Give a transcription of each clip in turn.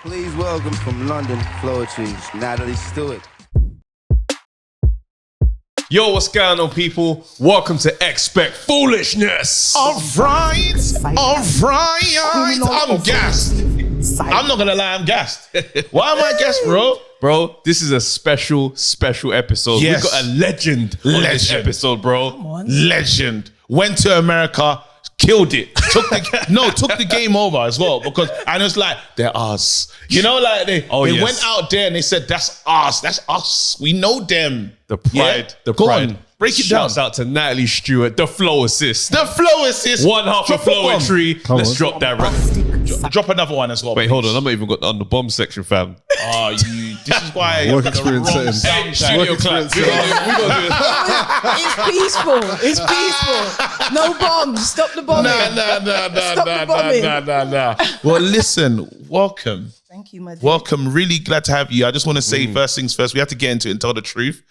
Please welcome from London, Floetry, Natalie Stewart. Yo, what's going on, people? Welcome to Expect Foolishness. All right. I'm gassed. I'm not gonna lie, I'm gassed. Why am I gassed, bro? Bro, this is a special episode. Yes. We got a legend on this episode, bro. Legend. Went to America, killed it. Took the game over as well, because and it's like they're us. You know, like they went out there and they said that's us. We know them. The pride, the Go pride. on, break it down. Shouts out to Natalie Stewart, the Floacist. The Floacist. One half of Floetry. Let's drop that right. Drop another one as well. Wait, hold on. I'm not even got on the bomb section, fam. Oh, this is why Work experience settings. Hey, studio clap. We gonna do it. It's peaceful. It's peaceful. No bombs. Stop the bombing. Nah. Well, listen, welcome. Thank you, my dear. Welcome. Really glad to have you. I just want to say first things first. We have to get into it and tell the truth.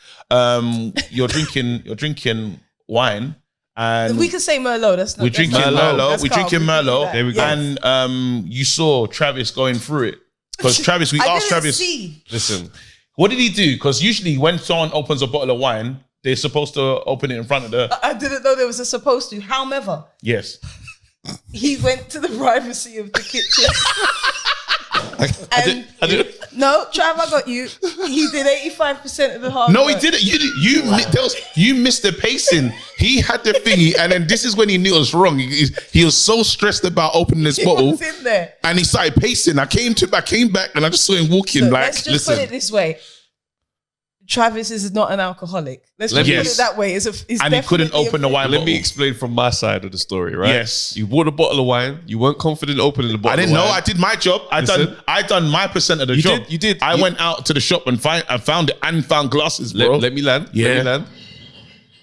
You're drinking wine, and We can say Merlot. That's not. we're drinking that's not- Merlot. that's We're calm. drinking We can do Merlot. that. There we go. Yes. And you saw Travis going through it because Travis. We I asked didn't Travis, see. Listen, what did he do? Because usually when someone opens a bottle of wine, they're supposed to open it in front of the. I didn't know there was a supposed to. However, Yes. he went to the privacy of the kitchen. No, Trav, I got you. He did 85% of the hard No, work. he didn't. You missed the pacing. He had the thingy, and then this is when he knew it was wrong. He was so stressed about opening this He bottle, was in there. and he started pacing. I came back, and I just saw him walking. Look, like, let's just listen, put it this way. Travis is not an alcoholic. Let's just Yes. put it that way. It's and he couldn't open the wine. let me bottle. explain from my side of the story, right? Yes. You bought a bottle of wine. You weren't confident opening the bottle I didn't of know. wine. I did my job. I done my percent of the You job. did, you did. I went out to the shop and found it and found glasses, bro. Let me land. Yeah. Let me land.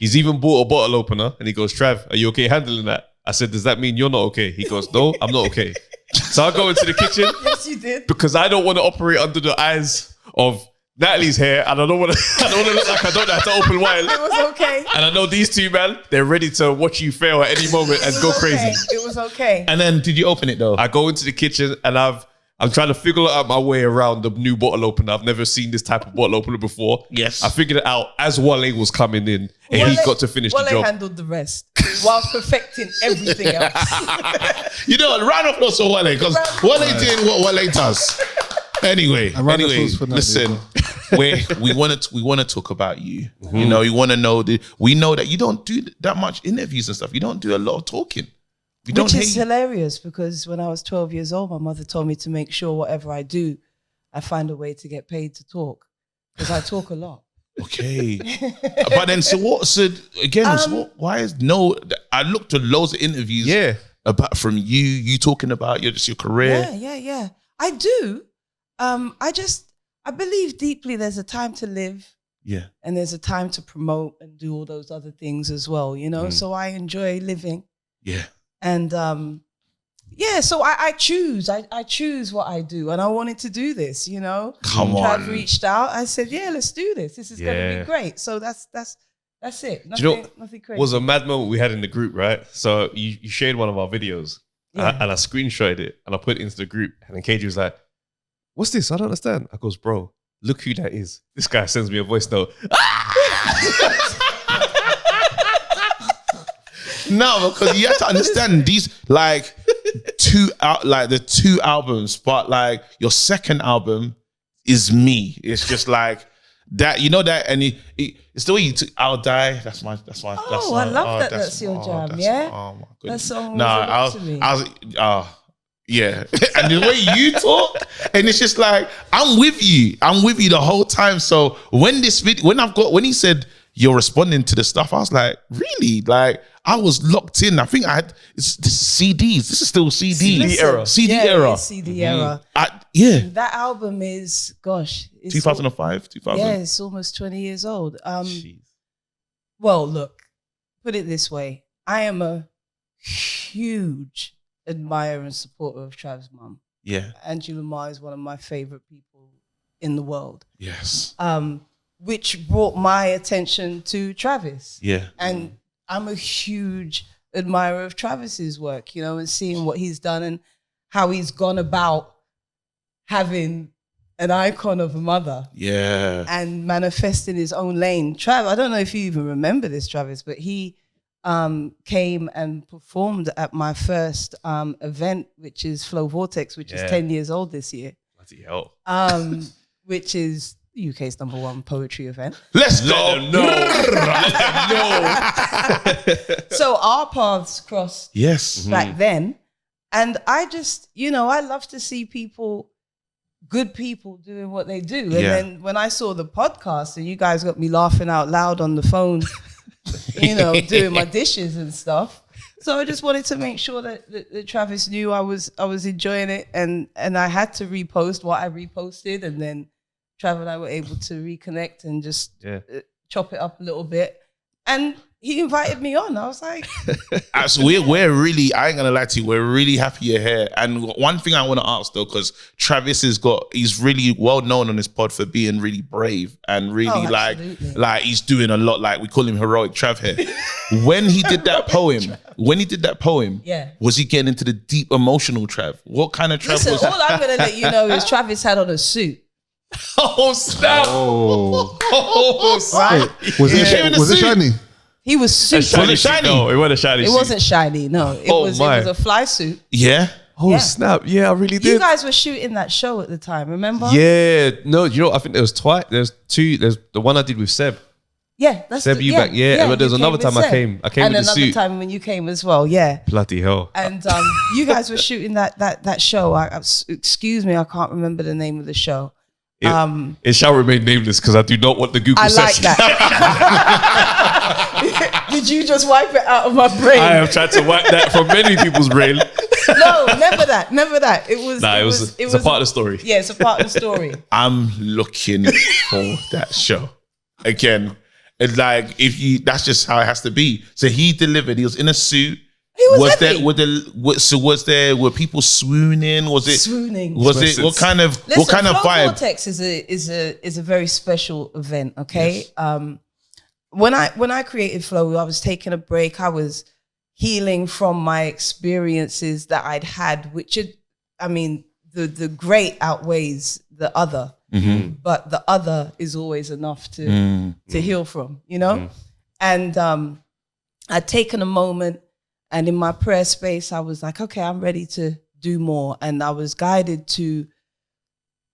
He's even bought a bottle opener and he goes, Trav, are you okay handling that? I said, does that mean you're not okay? He goes, no, I'm not okay. So I go into the kitchen Yes, you did. because I don't want to operate under the eyes of Natalie's hair, and I don't want to look like I don't know how to open wine. It was okay. And I know these two, man, they're ready to watch you fail at any moment and go crazy. It was okay. And then, did you open it though? I go into the kitchen and I'm trying to figure out my way around the new bottle opener. I've never seen this type of bottle opener before. Yes. I figured it out as Wale was coming in and he got to finish the Wale job. handled the rest while perfecting everything else. You know, round of applause for Wale, because Wale did what Wale does. Anyway, And round of applause for Natalie as listen, we want to talk about you. You know, you want to know we know that you don't do that much interviews and stuff. You don't do a lot of talking. You don't Which is hate. hilarious because when I was 12 years old, my mother told me to make sure whatever I do, I find a way to get paid to talk because I talk a lot. Okay, but then why is no? I looked at loads of interviews. Yeah. About from you talking about your career. Yeah. I do. I believe deeply there's a time to live Yeah. and there's a time to promote and do all those other things as well, you know? So I enjoy living. Yeah. And so I choose what I do, and I wanted to do this, you know. Come Trav on. reached out. I said, "Yeah, let's do this. This is going to Yeah. be great." So that's it. Do you know, nothing crazy. was a mad moment we had in the group, right? So you shared one of our videos Yeah. and I screenshotted it and I put it into the group and then KG was like, what's this? I don't understand. I goes, bro, look who that is. This guy sends me a voice note. No, because you have to understand these the two albums, but like your second album is me. It's just like that, you know that, and it's the way you took "I'll Die." That's my. Oh, I love that. That's your jam, yeah? Oh my That goodness. song No, was a lot to me. yeah, and the way you talk, and it's just like I'm with you the whole time. So when he said you're responding to the stuff, I was like, really? Like I was locked in. I think this is CDs. This is still CD Listen, era. CD yeah, era. it's CD era. Yeah. That album is, gosh. It's 2005, 2000. Yeah, it's almost 20 years old. Well, look, put it this way. I am a huge admirer and supporter of Trav's mum. Yeah. Angela Lamar is one of my favorite people in the world. Yes. Which brought my attention to Travis. Yeah. And I'm a huge admirer of Travis's work, you know, and seeing what he's done and how he's gone about having an icon of a mother and manifesting his own lane. Trav, I don't know if you even remember this, Travis, but he came and performed at my first event, which is Flow Vortex, which is 10 years old this year. Bloody hell. Which is the UK's #1 poetry event. Let's go. Let them know. So our paths crossed Yes. back then. And I just, I love to see good people doing what they do. And then when I saw the podcast and you guys got me laughing out loud on the phone, doing my dishes and stuff. So I just wanted to make sure that Travis knew I was enjoying it, and I had to repost what I reposted, and then Travis and I were able to reconnect and just chop it up a little bit. And he invited me on. I was like, so we're really, I ain't gonna lie to you, we're really happy you're here. And one thing I want to ask though, because Travis he's really well known on this pod for being really brave and really like he's doing a lot. Like we call him Heroic Trav here. When he did that poem, was he getting into the deep emotional Trav? What kind of Trav listen, was that? all I'm gonna let you know is Travis had on a suit. Oh, snap. Oh, snap. Was it shiny? He was super. Was it shiny? No, it wasn't a shiny It suit. wasn't shiny. No, it was a fly suit. Yeah. Oh, Yeah. snap. Yeah, I really did. You guys were shooting that show at the time, remember? Yeah. No, I think there was twice. There's two. There's the one I did with Seb. Yeah, that's Seb Eubank, but there was you another came time with I came. Seb. I came and with the another suit. time when you came as well, yeah. Bloody hell. And you guys were shooting that show. Excuse me, I can't remember the name of the show. It shall remain nameless because I do not want the Google I like search. that. Did you just wipe it out of my brain? I have tried to wipe that from many people's brain. No, never that. It was. Nah, it was a part of the story. Yeah, it's a part of the story. I'm looking for that show again. It's like that's just how it has to be. So he delivered. He was in a suit. He was heavy. Were people swooning? Was it swooning? Was it what kind of Listen, Flow vibe? Vortex is a very special event. Okay, yes. When I created Flow, I was taking a break. I was healing from my experiences that I'd had, the great outweighs the other, but the other is always enough to heal from, And I'd taken a moment. And in my prayer space, I was like, okay, I'm ready to do more. And I was guided to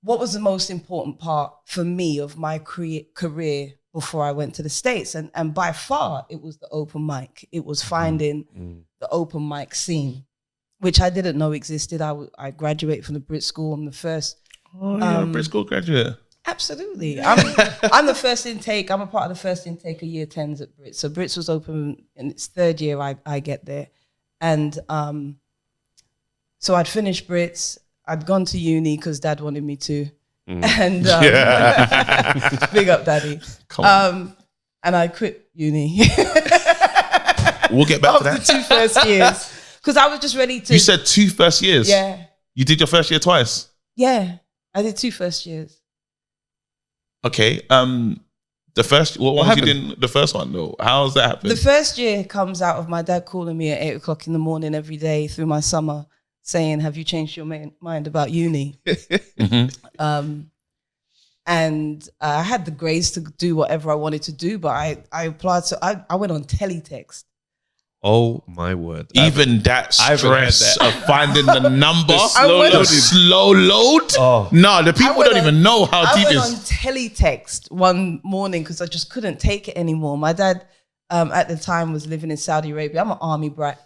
what was the most important part for me of my career before I went to the States. And by far, it was the open mic. It was finding the open mic scene, which I didn't know existed. I graduated from the Brit School. I'm the first. Oh, yeah, Brit School graduate. Absolutely. I'm the first intake. I'm a part of the first intake of year 10s at Brits. So Brits was open in its third year I get there. And so I'd finished Brits. I'd gone to uni because Dad wanted me to. And big up Daddy. And I quit uni. We'll get back to that. After 2 first years. Because I was just ready to. You said 2 first years? Yeah. You did your first year twice? Yeah. I did 2 first years. Okay. The first, what happened? You did the first one though? How's that happen? The first year comes out of my dad calling me at 8 o'clock in the morning every day through my summer saying, have you changed your mind about uni? And I had the grace to do whatever I wanted to do, but I applied. So I went on teletext. Oh my word. Even that stress of finding the number, the slow load. Oh. No, the people don't even know how deep it is. I went on teletext one morning because I just couldn't take it anymore. My dad at the time was living in Saudi Arabia. I'm an army brat.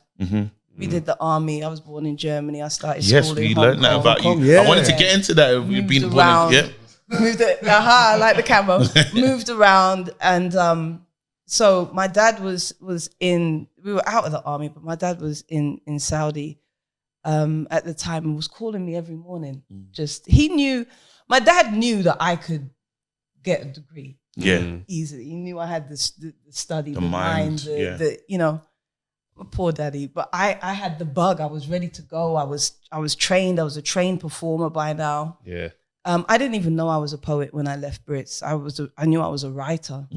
We did the army. I was born in Germany. I started school Yes, we learned that about you. Yeah. I wanted to get into that. We've been born in, I like the camo. Moved around and so my dad was in, we were out of the army, but my dad was in Saudi at the time and was calling me every morning. My dad knew that I could get a degree easily. He knew I had the study, the mind, my poor daddy. But I had the bug. I was ready to go. I was trained. I was a trained performer by now. Yeah. I didn't even know I was a poet when I left Brits. I knew I was a writer.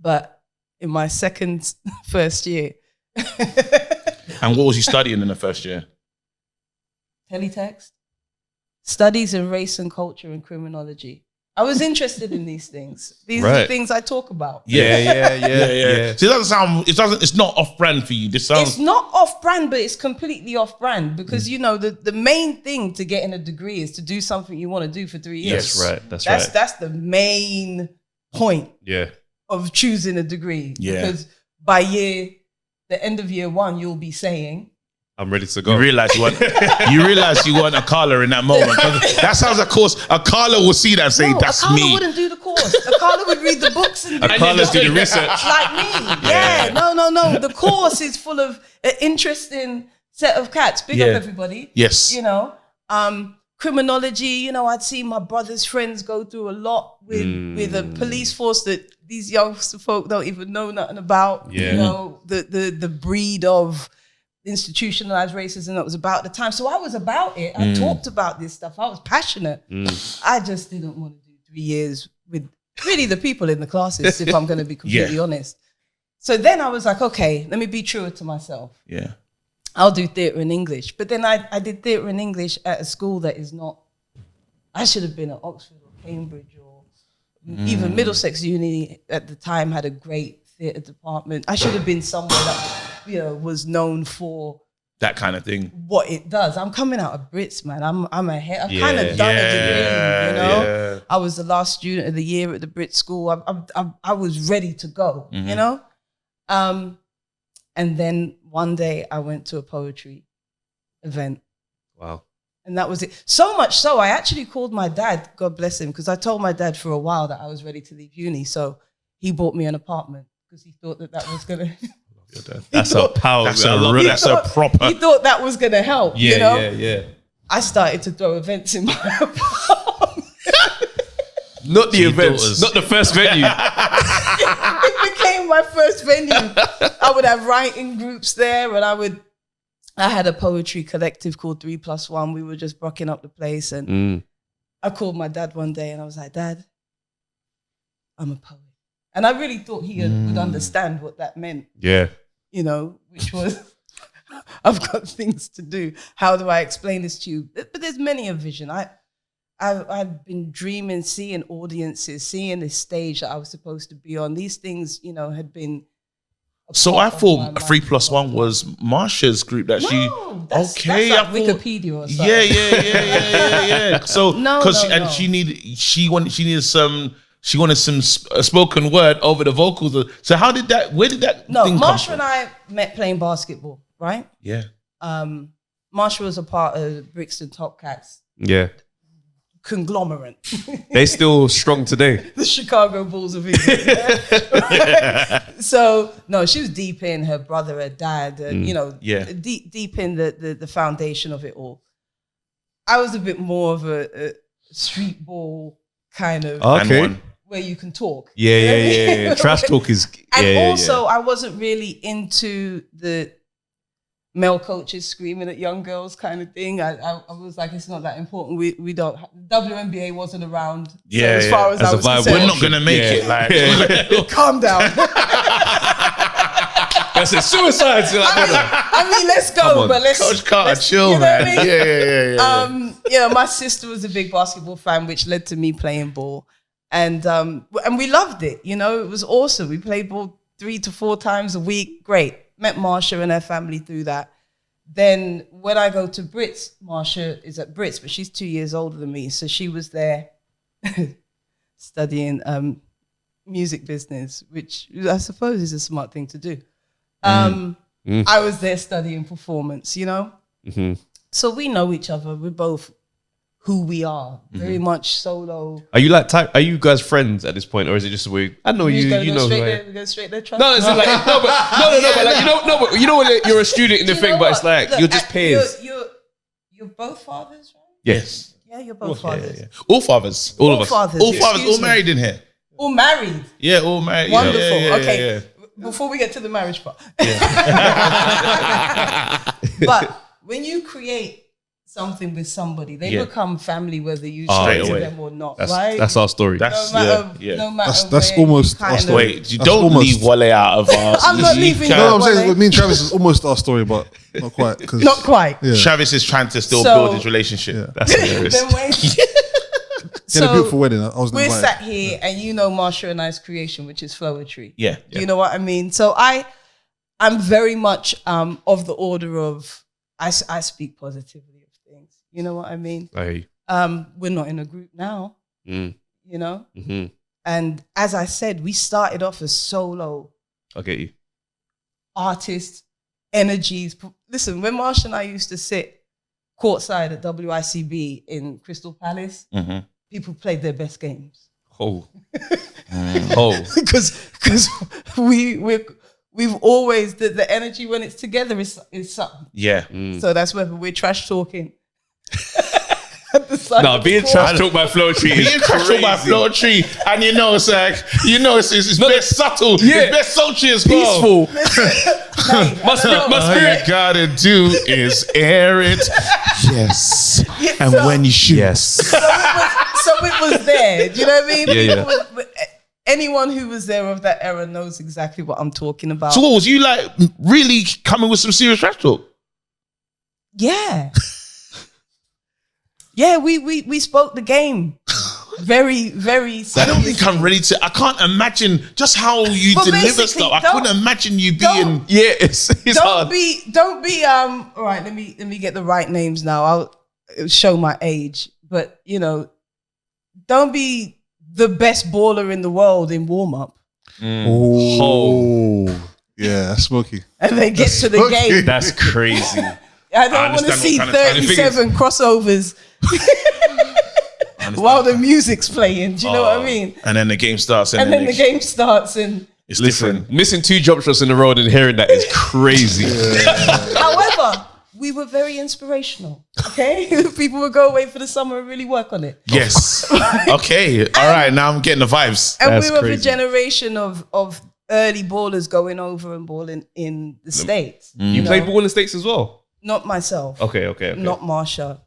But in my first year. And what was you studying in the first year? Teletext. studies in race and culture and criminology. I was interested in these things. These are the things I talk about. Yeah. So it doesn't sound. It's not off brand for you. This sounds. It's not off brand, but it's completely off brand because you know the main thing to getting a degree is to do something you want to do for 3 years. That's right. That's right. That's the main point. Yeah. Of choosing a degree. Yeah. Because by the end of year 1, you'll be saying, I'm ready to go. You realize you want a Carla in that moment. That sounds like a course. A Carla will see that and say, that's a Carla me. wouldn't do the course. A Carla would read the books and Carla's do the research. like me. Yeah. No. The course is full of an interesting set of cats. Big up everybody. Yes. You know, criminology, you know, I'd see my brother's friends go through a lot with a police force that these young folk don't even know nothing about. Yeah. You know, the breed of institutionalized racism that was about at the time. So I was about it. I talked about this stuff. I was passionate. I just didn't want to do 3 years with really the people in the classes, if I'm going to be completely honest. So then I was like, okay, let me be truer to myself. Yeah. I'll do theatre and English. But then I did theatre and English at a school that is not, I should have been at Oxford or Cambridge or even Middlesex Uni at the time had a great theatre department. I should have been somewhere that, you know, was known for that kind of thing. What it does. I'm coming out of Brits, man. I'm ahead. I've kind of done a degree, you know. Yeah. I was the last student of the year at the Brit school. I was ready to go, you know. And then one day I went to a poetry event. Wow. And that was it. So much so, I actually called my dad, God bless him, because I told my dad for a while that I was ready to leave uni. So he bought me an apartment because he thought that was going to... That's a power. That's a proper... He thought that was going to help, you know? Yeah. I started to throw events in my apartment. Not the events, not the first venue. It became my first venue. I would have writing groups there, and I had a poetry collective called 3+1. We were just rocking up the place, and I called my dad one day, and I was like, Dad, I'm a poet. And I really thought he would understand what that meant. Yeah. You know, which was, I've got things to do. How do I explain this to you? But there's many a vision. I've been dreaming, seeing audiences, seeing this stage that I was supposed to be on. These things, you know, had been. So I thought 3+1 was Marsha's group that she. That's like Wikipedia or something. Yeah. So she wanted some spoken word over the vocals. So how did that? Where did that? No, thing Marsha come and I met playing basketball, right? Yeah. Marsha was a part of Brixton Top Cats. Yeah. Conglomerate. They still strong today. The Chicago Bulls of England. So no, she was deep in her brother, her dad, you know, deep in the foundation of it all. I was a bit more of a street ball kind of where you can talk. Yeah. Trash talk is. And I wasn't really into the male coaches screaming at young girls kind of thing. I was like, it's not that important. We don't. WNBA wasn't around. So as far as I was concerned, we're not gonna make it. Like, calm down. That's a suicide. I mean, let's go, but Coach Carter, chill, you know man. What I mean? Yeah. You know, my sister was a big basketball fan, which led to me playing ball, and we loved it. You know, it was awesome. We played ball 3 to 4 times a week. Great. Met Marsha and her family through that. Then when I go to Brits, Marsha is at Brits, but she's 2 years older than me. So she was there studying music business, which I suppose is a smart thing to do. I was there studying performance, you know? So we know each other. We're both who we are, very much solo. Are you are you guys friends at this point, or is it just a weird? I know you know who I am. We go straight there. No, it's like but like you know when you're a student in the thing, but it's like you're just peers. You're both fathers, right? Yes. Yeah, you're both fathers. Yeah. All fathers. All of us. Fathers. All fathers. Excuse All married in here. All married. Yeah, all married. Wonderful. Yeah, Okay. Before we get to the marriage part. But when you create something with somebody, they Yeah. become family whether you Straight speak to away. them or not, That's right? that's our story. That's no matter, yeah. no matter That's where you almost our kind of- story. Wait, you That's don't almost- leave Wale out of ours. I'm not You leaving can't- No, Wale. I'm saying with me and Travis is almost our story, but not quite. 'Cause- Not quite. Yeah. Travis is trying to still So- build his relationship. Yeah. That's hilarious. Then when- He had a beautiful wedding. I was we're invited. sat here, and you know Marsha and I's creation, which is Floetry. Yeah. Do you know what I mean? So I'm very much of the order of I speak positively of things. You know what I mean? Hey. We're not in a group now. Mm. You know, Mm-hmm. and as I said, we started off as solo I'll get you. artists, energies. Listen, when Marsha and I used to sit courtside at WICB in Crystal Palace, Mhm. people played their best games. Oh. Oh. because we've always the energy when it's together is something. Yeah. So that's whether we're trash talking. At the side No, of the being court. trash talk by Floetry is Being trash talk by crazy. Floetry, and you know it's like, you know it's best subtle, Yeah. it's best sultry as well. Peaceful. Hey, My spirit, my All spirit. you gotta do is air it, yes, Yeah, and so- when you shoot, Yes. so it was there. Do you know what I mean? Yeah, yeah. Anyone who was there of that era knows exactly what I'm talking about. So what was you like? Really coming with some serious trash talk? Yeah. Yeah, we spoke the game. Very, very I don't seriously. think I'm ready to. I can't imagine just how you But deliver basically, stuff. I don't- couldn't imagine you don't- being. Yeah, it's hard. Don't be all right, let me get the right names now. I'll show my age. But you know, don't be the best baller in the world in warm-up. Oh, yeah, that's smoky. And they get to the okay. game. That's crazy. I don't want to understand see what kind of- 37 crossovers while the music's playing. Do you know what I mean? And then the game starts, And then the game starts, and it's Listen, different. missing 2 jump shots in a row and hearing that is crazy. however, we were very inspirational. Okay, people would go away for the summer and really work on it. Yes. Okay. All right. Now I'm getting the vibes. And That's we were the crazy. generation of early ballers going over and balling in the States. You played ball in the States as well? Not myself. Okay. Not Marsha.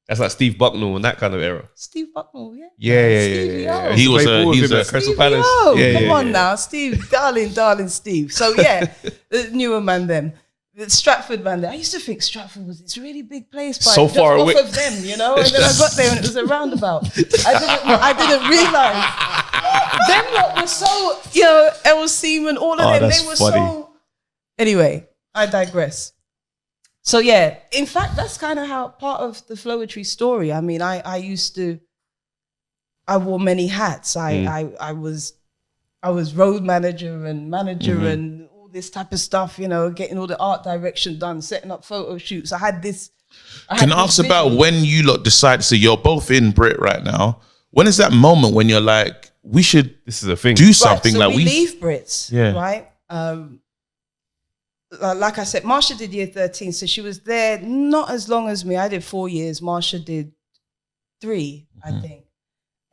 That's like Steve Bucknell and that kind of era. Steve Bucknell, yeah. Yeah. Stevie O. He was Played a- ball with he's him a- at Crystal Stevie Palace. O, Yeah, come yeah, on yeah. now, Steve, darling Steve. So yeah, the newer man them. The Stratford man there. I used to think Stratford was this really big place, but So just far off away. of them, you know. And then I got there and it was a roundabout. I didn't realize them lot were so, you know, El Seaman, all of them. that's They were funny. so. Anyway, I digress. So yeah, in fact, that's kind of how part of the Floetry story. I mean, I wore many hats. I was road manager and manager and all this type of stuff, you know, getting all the art direction done, setting up photo shoots. I had this. Can I ask about when you lot decide? So you're both in Brit right now. When is that moment when you're like, we should This is a thing. do something so like we leave Brits, Yeah. right? Like I said, Marsha did year 13, so she was there not as long as me. I did 4 years. Marsha did 3, I think.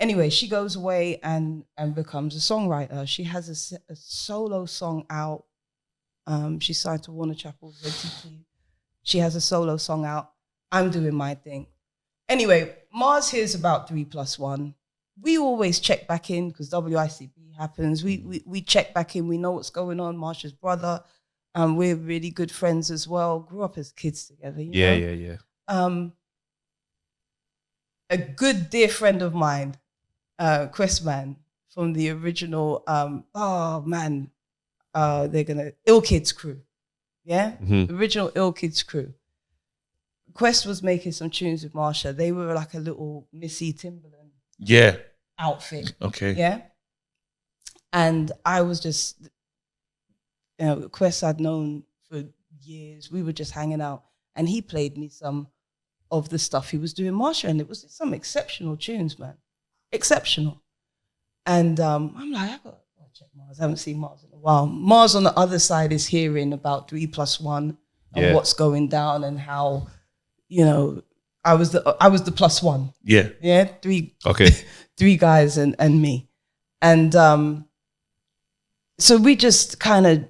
Anyway, she goes away and becomes a songwriter. She has a solo song out. She signed to Warner Chappell's ZTT. She has a solo song out. I'm doing my thing. Anyway, Mars hears about 3+1. We always check back in because WICB happens. We check back in. We know what's going on. Marsha's brother. We're really good friends as well. Grew up as kids together. You know? Yeah. A good dear friend of mine, Questman from the original. They're gonna Ill Kids crew. Yeah, original Ill Kids crew. Quest was making some tunes with Marsha. They were like a little Missy Timberland Yeah. outfit. Okay. Yeah. And I was just, you know, Quest I'd known for years. We were just hanging out. And he played me some of the stuff he was doing, Marsha. And it was some exceptional tunes, man. Exceptional. And I'm like, I got to check Mars. I haven't seen Mars in a while. Mars on the other side is hearing about 3+1 and what's going down and how, you know, I was the +1. Yeah. Yeah, 3 Okay. 3 guys and me. And so we just kind of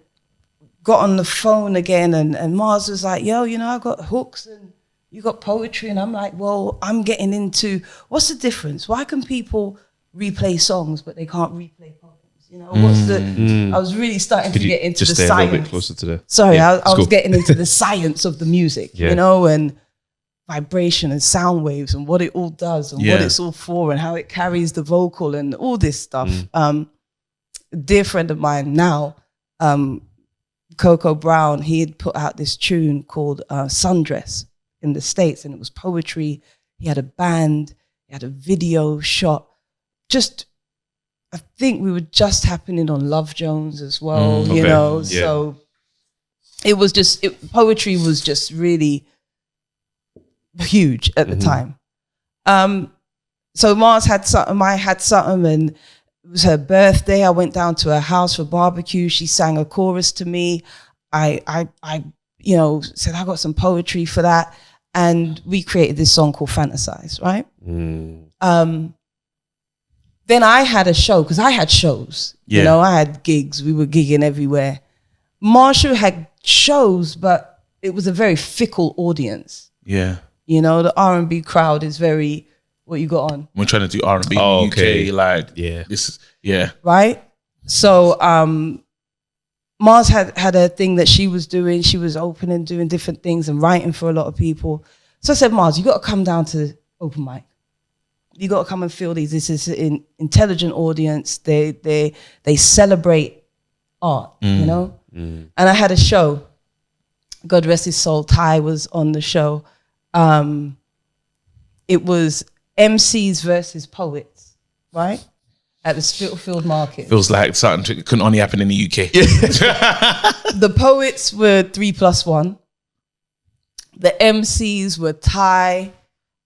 got on the phone again and Mars was like, yo, you know, I got hooks and you got poetry. And I'm like, well, I'm getting into, what's the difference? Why can people replay songs, but they can't replay poems? You know, what's the, I was really starting to get into just the stay science. a little bit closer to the... Sorry, Yeah, I was cool. getting into the science of the music, you know, and vibration and sound waves and what it all does and what it's all for and how it carries the vocal and all this stuff. A dear friend of mine now, Coco Brown, he had put out this tune called Sundress in the States, and it was poetry. He had a band, he had a video shot. Just, I think we were just happening on Love Jones as well, you know, so it was just, poetry was just really huge at the time. So Mars had something, I had something, and it was her birthday. I went down to her house for barbecue. She sang a chorus to me. I you know, said I got some poetry for that, and we created this song called Fantasize, right? Then I had a show, because I had shows. You know, I had gigs. We were gigging everywhere. Marshall had shows, but it was a very fickle audience. Yeah. You know, the R&B crowd is very, what you got on? We're trying to do R&B in the UK, like, this is, right? So Mars had a thing that she was doing. She was opening, doing different things and writing for a lot of people. So I said, Mars, you got to come down to open mic. You got to come and feel these. This is an intelligent audience. They celebrate art, you know? And I had a show. God rest his soul. Ty was on the show. It was MCs versus poets, right? At the Spitalfield Market. feels like something that couldn't only happen in the UK. The poets were 3+1. The MCs were Ty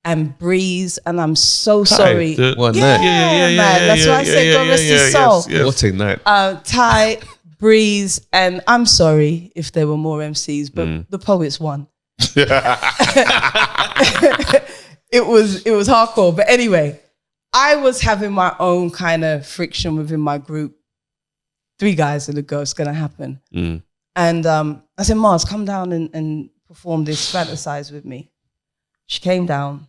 and Breeze, and I'm so sorry. One Yeah, night. man. That's why I said God rest his soul. What a night. Ty, Breeze, and I'm sorry if there were more MCs, but the poets won. It was hardcore. But anyway, I was having my own kind of friction within my group. 3 guys and a girl, it's gonna happen. And I said, Mars, come down and perform this Fantasize with me. She came down.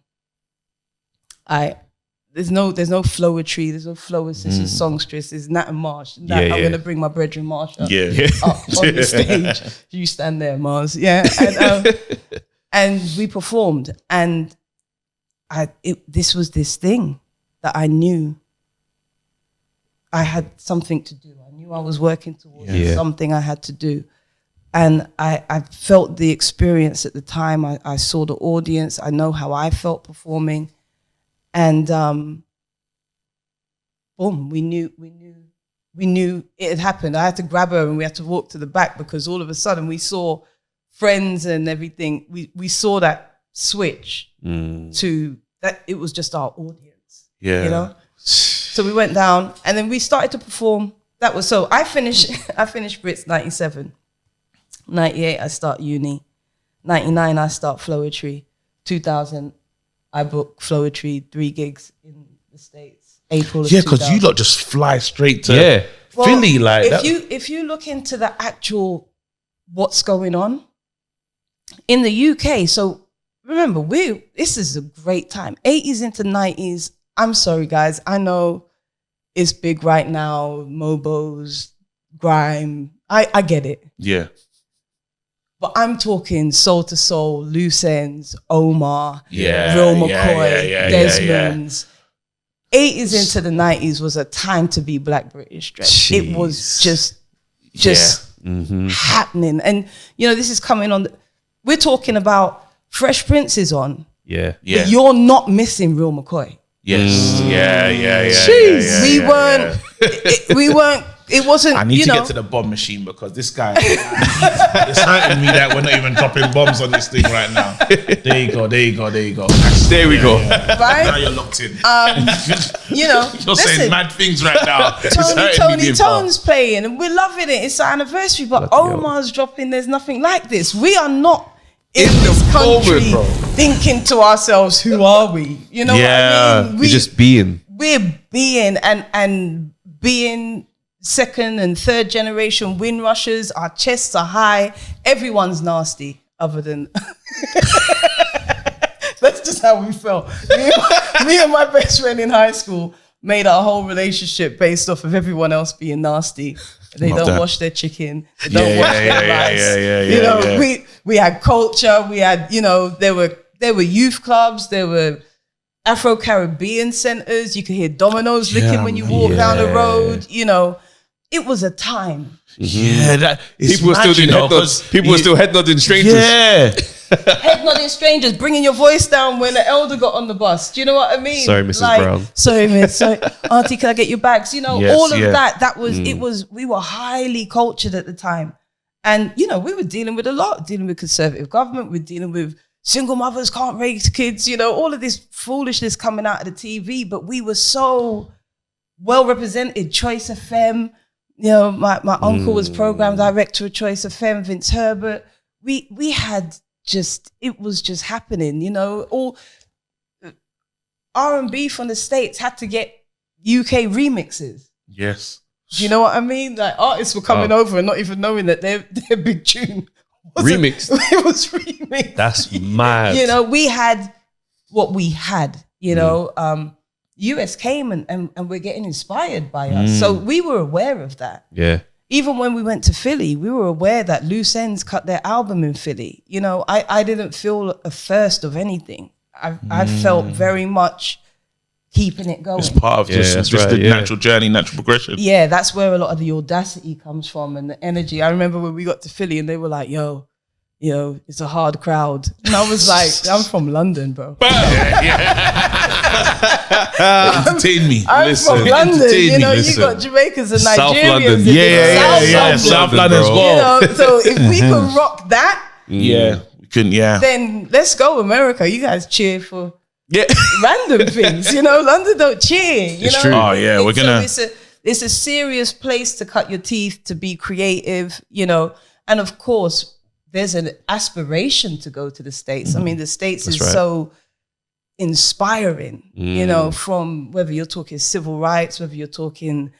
There's no Floetry, there's no Floacist, this is Songstress, it's Nat and Marsh. I'm gonna bring my brethren Marsh up, up on the stage. You stand there, Mars. Yeah. And we performed, and this was this thing that I knew I had something to do. I knew I was working towards something I had to do. And I felt the experience at the time. I saw the audience. I know how I felt performing. And boom, we knew it had happened. I had to grab her and we had to walk to the back, because all of a sudden we saw friends and everything. We saw that switch to that. It was just our audience, you know? So we went down and then we started to perform. That was, so I finished Brits 97. 98, I start uni. 99, I start Floetry. 2000, I booked Floetry 3 gigs in the States. April of 2000. because you lot just fly straight to Philly. Like if you look into the actual what's going on in the UK, so remember, this is a great time. 80s into 90s. I'm sorry, guys. I know it's big right now. Mobos, grime. I get it. Yeah. But I'm talking Soul to Soul, Loose Ends, Omar, Real McCoy, Desmond's. 80s into the 90s was a time to be Black British dread. It was just happening. And, you know, this is coming on. We're talking about Fresh Prince is on. But you're not missing Real McCoy. Yes. We weren't. It wasn't. I need to get to the bomb machine, because this guy is hurting me that we're not even dropping bombs on this thing right now. There you go. There we go. Right? Now you're locked in. You know, you're saying mad things right now. Tony Tone's playing, and we're loving it. It's our anniversary, but Omar's dropping. There's nothing like this. We are not in this country thinking to ourselves, "Who are we?" You know what I mean? We're just being. We're being and being. Second and third generation Windrushers, our chests are high. Everyone's nasty, other than just how we felt. Me and my best friend in high school made our whole relationship based off of everyone else being nasty. They don't wash their chicken. They don't wash their rice. You know, we had culture. We had, you know, there were youth clubs. There were Afro-Caribbean centers. You could hear dominoes licking when you walk down the road. You know, it was a time. Yeah, that people were still doing head nods. People were still head nodding strangers. Yeah, head nodding strangers, bringing your voice down when the elder got on the bus. Do you know what I mean? Sorry, Mrs. Brown. Sorry, Miss. Sorry, Auntie, can I get your bags? You know, all of that. That was it. Was we were highly cultured at the time, and you know, we were dealing with a lot, dealing with conservative government. We're dealing with single mothers can't raise kids. You know, all of this foolishness coming out of the TV. But we were so well represented. Choice FM. You know, my uncle was program director of Choice FM, Vince Herbert. We had just, it was just happening, you know. All R&B from the States had to get UK remixes. yes. Do you know what I mean? Like artists were coming over and not even knowing that their big tune Remixed. It was remixed. That's mad. You know, we had what we had, you know. US came and we're getting inspired by us. So we were aware of that. Yeah. Even when we went to Philly, we were aware that Loose Ends cut their album in Philly. You know, I didn't feel a thirst of anything. I felt very much keeping it going. It's part of just the natural journey, natural progression. Yeah, that's where a lot of the audacity comes from and the energy. I remember when we got to Philly and they were like, yo, it's a hard crowd. And I was like, I'm from London, bro. Entertain me. I'm from London. You know, you got Jamaicans and South Nigerians. London. Yeah. South London as well. You know, so if we could rock that, Yeah, we couldn't. Yeah, then let's go America. You guys cheer for Yeah. random things. You know, London don't cheer. You know? true. Oh yeah, we're gonna. So it's a serious place to cut your teeth, to be creative. You know, and of course, there's an aspiration to go to the States. I mean, the States is so inspiring, you know, from whether you're talking civil rights, whether you're talking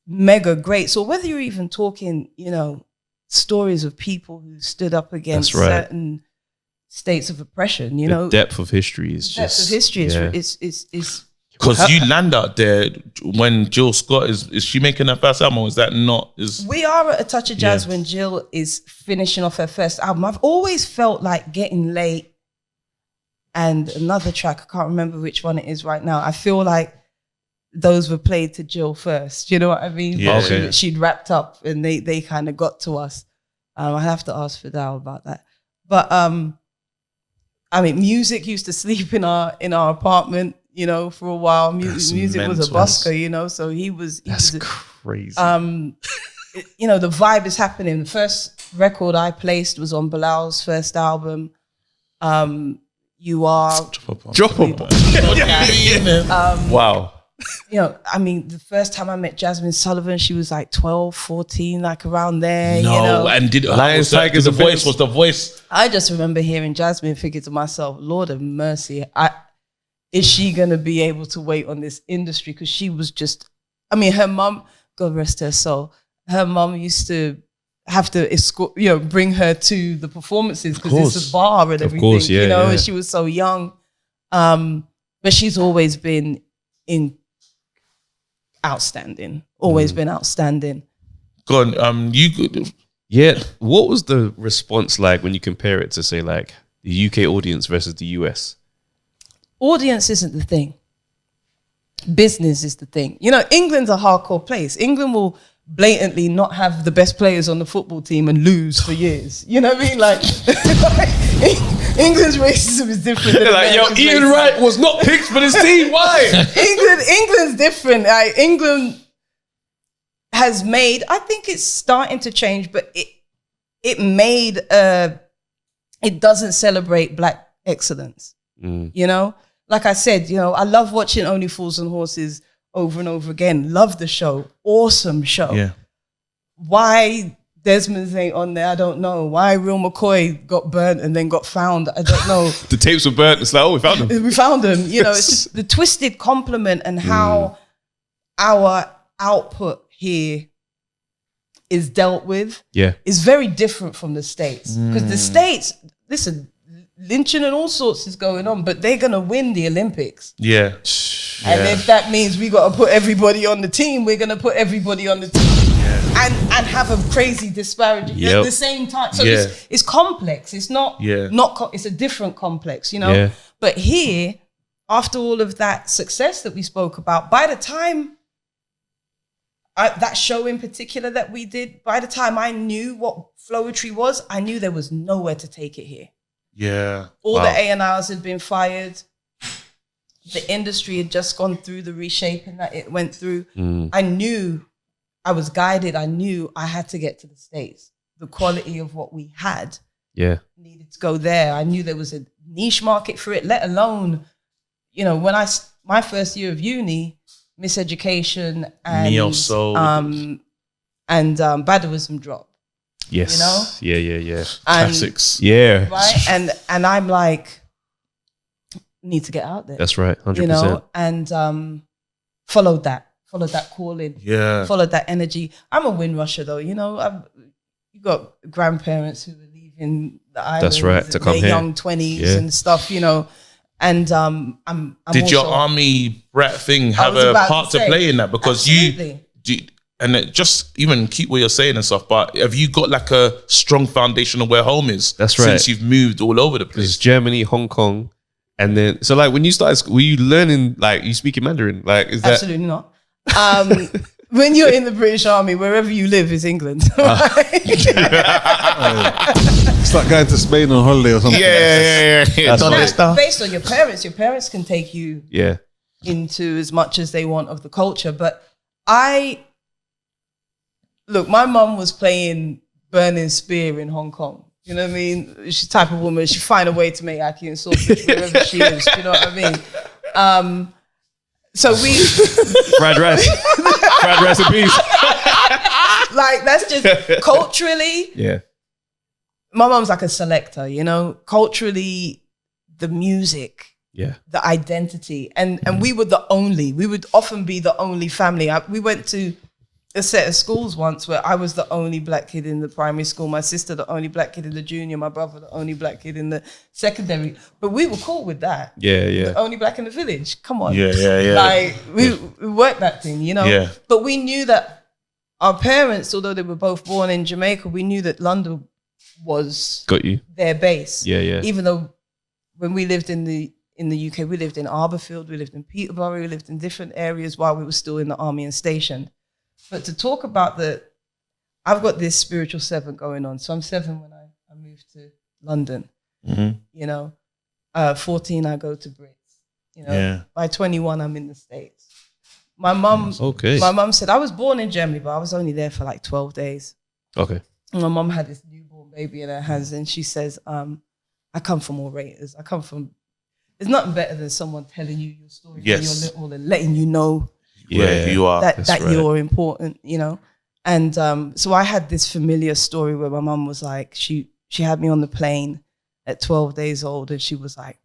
mega greats, or whether you're even talking, you know, stories of people who stood up against certain states of oppression, you know. Depth of history is Depth of history is Because you land out there when Jill Scott is she making her first album? Or is that not? we are at A Touch of Jazz when Jill is finishing off her first album. I've always felt like Getting Late and another track, I can't remember which one it is right now. I feel like those were played to Jill first. You know what I mean? Yeah. She'd wrapped up and they kind of got to us. I have to ask Fidel about that. But I mean, music used to sleep in our apartment, you know, for a while. Music was a busker, you know, so he was crazy. You know, the vibe is happening. The first record I placed was on Bilal's first album. You Are. Drop 'em. Wow. You know, I mean, the first time I met Jasmine Sullivan, she was like 12, 14, like around there. No, you know? and did Lions, Tigers, the and voice was the voice. I just remember hearing Jasmine, thinking to myself, Lord of mercy, is she going to be able to wait on this industry? Because she was just, I mean, her mum, God rest her soul, her mum used to have to escort, you know, bring her to the performances because it's a bar and everything, you know, and she was so young. But she's always been outstanding, always been outstanding. Go on, Yeah. What was the response like when you compare it to, say, like the UK audience versus the US? Audience isn't the thing. Business is the thing. You know, England's a hardcore place. England will blatantly not have the best players on the football team and lose for years. You know what I mean? Like, England's racism is different. Than Like, yo, America's Ian racism. Wright was not picked for this team. Why? England's different. England has made, I think it's starting to change, but it doesn't celebrate Black excellence. You know? Like I said, you know, I love watching Only Fools and Horses over and over again. Love the show. Awesome show. Yeah. Why Desmond's ain't on there, I don't know. Why Real McCoy got burnt and then got found, I don't know. The tapes were burnt. It's like, oh, we found them. We found him. You know, it's just the twisted compliment and how our output here is dealt with is very different from the States. Because the States, listen, lynching and all sorts is going on, but they're going to win the Olympics. Yeah. And if that means we got to put everybody on the team, we're going to put everybody on the team. And have a crazy disparity at the same time. So it's complex. It's not, it's a different complex, you know? Yeah. But here, after all of that success that we spoke about, by the time that show in particular that we did, by the time I knew what Floetry was, I knew there was nowhere to take it here. Yeah. All the A&Rs had been fired. The industry had just gone through the reshaping that it went through. I knew I was guided. I knew I had to get to the States. The quality of what we had needed to go there. I knew there was a niche market for it, let alone, you know, when my first year of uni, Miseducation and Neo-soul and Badawism dropped. Yes. You know? Yeah. Classics. Yeah. Right? And I'm like, need to get out there. That's right. 100%. You know, and followed that calling. Yeah. Followed that energy. I'm a windrusher though, you know. You got grandparents who are leaving the island. That's right, to come in here. their young 20s and stuff, you know. And I'm Did also, your army brat thing have was a about part to to say, play in that? Because absolutely. and it just even keep what you're saying and stuff, but have you got like a strong foundation of where home is? That's right. Since you've moved all over the It's place. Germany, Hong Kong, and then so like when you started, were you learning like you speaking Mandarin? Like is that Absolutely not. When you're in the British Army, wherever you live is England. Right? It's like going to Spain on holiday or something. Yeah. That's Done right. this stuff. Based on your parents can take you into as much as they want of the culture. But look, my mum was playing Burning Spear in Hong Kong. You know what I mean? She's the type of woman, she'd find a way to make ackee and sausage wherever she is. You know what I mean? So we... fried rice and peas? Like, that's just culturally... Yeah. My mum's like a selector, you know? Culturally, the music... the identity. And we would often be the only family. We went to a set of schools once where I was the only black kid in the primary school, my sister the only black kid in the junior, my brother the only black kid in the secondary. But we were cool with that. Yeah. The only black in the village. Come on. Yeah. Like we worked that thing, you know? Yeah. But we knew that our parents, although they were both born in Jamaica, we knew that London was Got you. their base. Yeah. Even though when we lived in the UK, we lived in Arborfield, we lived in Peterborough, we lived in different areas while we were still in the army and stationed. But to talk about I've got this spiritual 7 going on. So I'm 7 when I moved to London. You know, 14 I go to Brits. You know, by 21 I'm in the States. My mum said I was born in Germany, but I was only there for like 12 days. Okay. And my mum had this newborn baby in her hands, and she says, I come from orators. There's nothing better than someone telling you your story when you're little and letting you know Where you are. that you're important, you know. And so I had this familiar story where my mum was like, she had me on the plane at 12 days old, and she was like,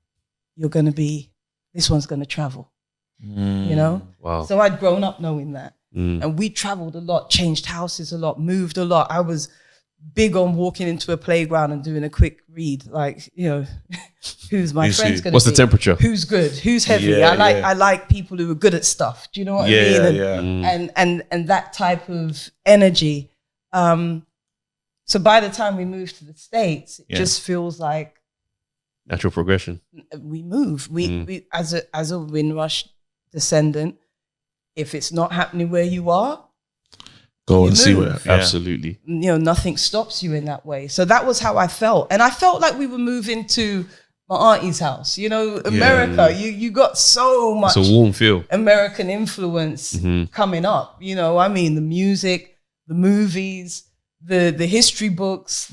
this one's gonna travel, you know. Wow. So I'd grown up knowing that, and we traveled a lot, changed houses a lot, moved a lot. I was big on walking into a playground and doing a quick read, like, you know, who's my friend's gonna What's be? the temperature? Who's good? Who's heavy? I like people who are good at stuff. Do you know what I mean? And that type of energy. So by the time we moved to the States, it just feels like natural progression. we move. We as a Windrush descendant, if it's not happening where you are, Go You and see move. where. Absolutely. you know, nothing stops you in that way. So that was how I felt. And I felt like we were moving to my auntie's house. You know, America, you got so much It's a warm feel. American influence coming up. You know, I mean, the music, the movies, the history books,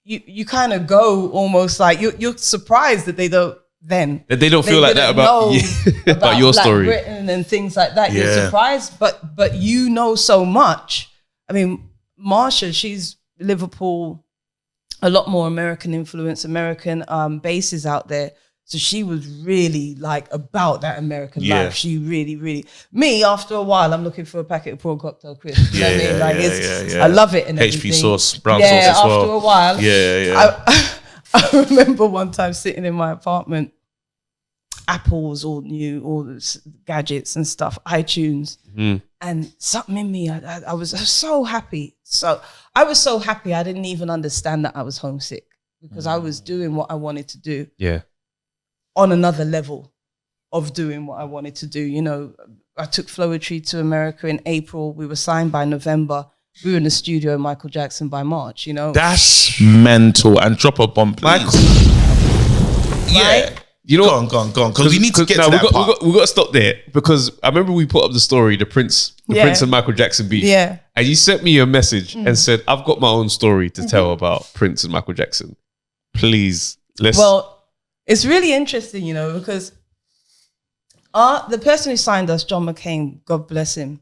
you kind of go almost like you're surprised that they don't feel like that about about your Black story. Britain and things like that. You're Yeah. surprised, but you know so much. I mean, Marsha, she's Liverpool, a lot more American influence, American bases out there. So she was really like about that American life. She really, really. Me, after a while, I'm looking for a packet of prawn cocktail crisps. You know what I mean? Like I love it and HP everything. sauce, brown sauce as well. After a while. Yeah. I remember one time sitting in my apartment, Apple was all new, all the gadgets and stuff, iTunes, and something in me, I was so happy. So I was so happy I didn't even understand that I was homesick because I was doing what I wanted to do. Yeah. On another level of doing what I wanted to do. You know, I took Floetry to America in April. We were signed by November. We were in the studio with Michael Jackson by March, you know. That's mental. And drop a bomb, please. Yeah. Right? You know, go on. Because we need to get to that part. We got to stop there because I remember we put up the story, the Prince and Michael Jackson beef. Yeah. And you sent me a message and said, I've got my own story to tell about Prince and Michael Jackson. Please, let's... Well, it's really interesting, you know, because the person who signed us, John McCain, God bless him,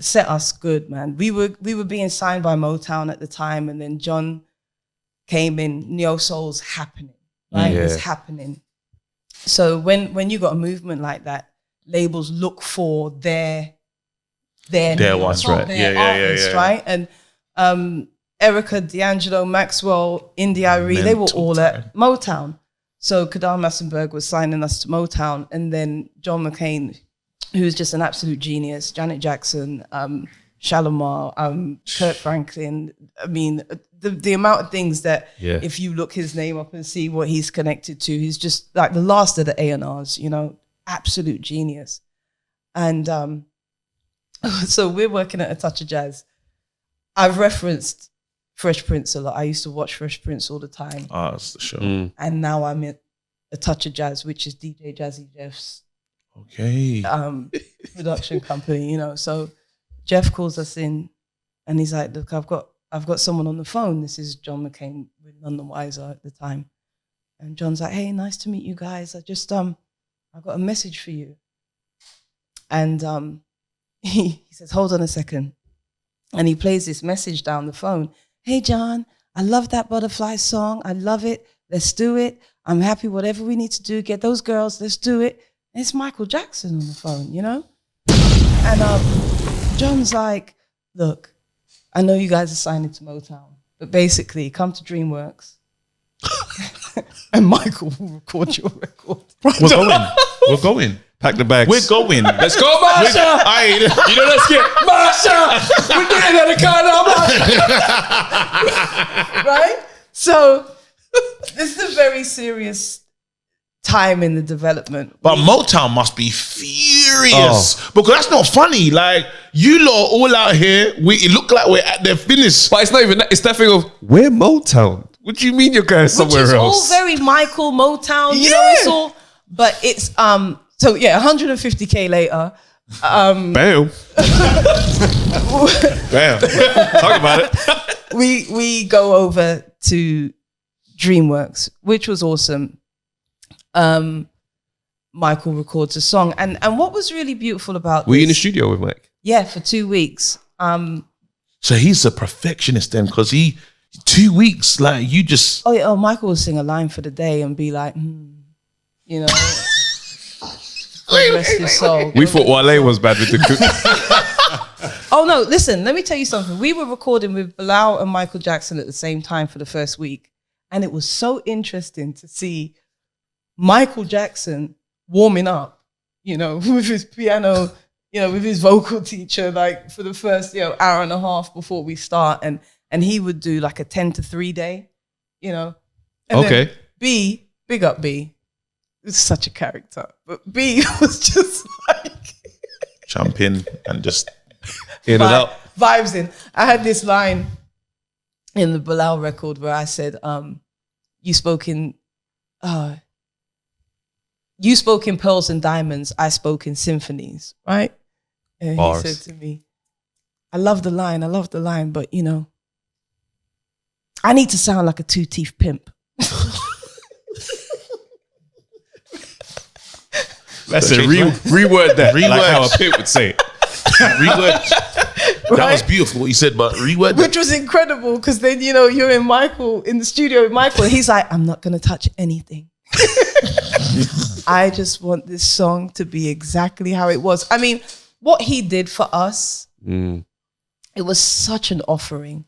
set us good, man. We were being signed by Motown at the time, and then John came in, Neo Soul's happening, right? Yeah. It's happening. So when you got a movement like that, labels look for their ones, right? Their artists, right? And Erica, D'Angelo, Maxwell, Indy Irie, they were all at Motown. So Kadar Massenberg was signing us to Motown, and then John McCain, who's just an absolute genius, Janet Jackson, Shalimar, Kurt Franklin. I mean, the amount of things that if you look his name up and see what he's connected to, he's just like the last of the A&Rs, you know, absolute genius. And so we're working at A Touch of Jazz. I've referenced Fresh Prince a lot. I used to watch Fresh Prince all the time. Oh, that's the show. And now I'm at A Touch of Jazz, which is DJ Jazzy Jeff's production company, you know. So Jeff calls us in and he's like, look, I've got someone on the phone. This is John McCain with None the Wiser at the time. And John's like, hey, nice to meet you guys. I just I got a message for you. And he says, hold on a second. And he plays this message down the phone. Hey, John, I love that Butterfly song. I love it. Let's do it. I'm happy whatever we need to do. Get those girls. Let's do it. And it's Michael Jackson on the phone, you know? And John's like, look, I know you guys are signing to Motown, but basically come to DreamWorks and Michael will record your record. We're going. Pack the bags. We're going. Let's go, Marsha! You know, let's get Marsha! We're doing it in the car now, right? So this is a very serious time in the development. But Motown must be furious because that's not funny. Like, you lot all out here, it look like we're at their finish. But it's not even that. It's that thing of, we're Motown. What do you mean you're going somewhere else? It's all very Michael Motown. You know, it's all, but it's, so yeah, 150K later. Bam. Bam. Talk about it. We go over to DreamWorks, which was awesome. Michael records a song. And what was really beautiful about Were you in the studio with Mike? Yeah, for 2 weeks. So he's a perfectionist then, because 2 weeks, like you just... Oh, Michael will sing a line for the day and be like, you know... Rest his soul. We thought Wale was bad with the cook. Oh no, listen, let me tell you something. We were recording with Bilal and Michael Jackson at the same time for the first week. And it was so interesting to see Michael Jackson warming up, you know, with his piano, you know, with his vocal teacher, like for the first, hour and a half before we start. And he would do like a 10 to 3 day, you know. And okay. Then B, big up B. It's such a character. But B was just like... Jumping and just... in and out. Vibes in. I had this line in the Bilal record where I said, you spoke in pearls and diamonds, I spoke in symphonies, right? And he said to me, I love the line, but I need to sound like a two-teeth pimp. That's a reword that, like how a pimp would say it. Reword. Right? That was beautiful what you said, but reword. Which was incredible because then, you're in the studio with Michael, and he's like, I'm not going to touch anything. I just want this song to be exactly how it was. I mean, what he did for us, it was such an offering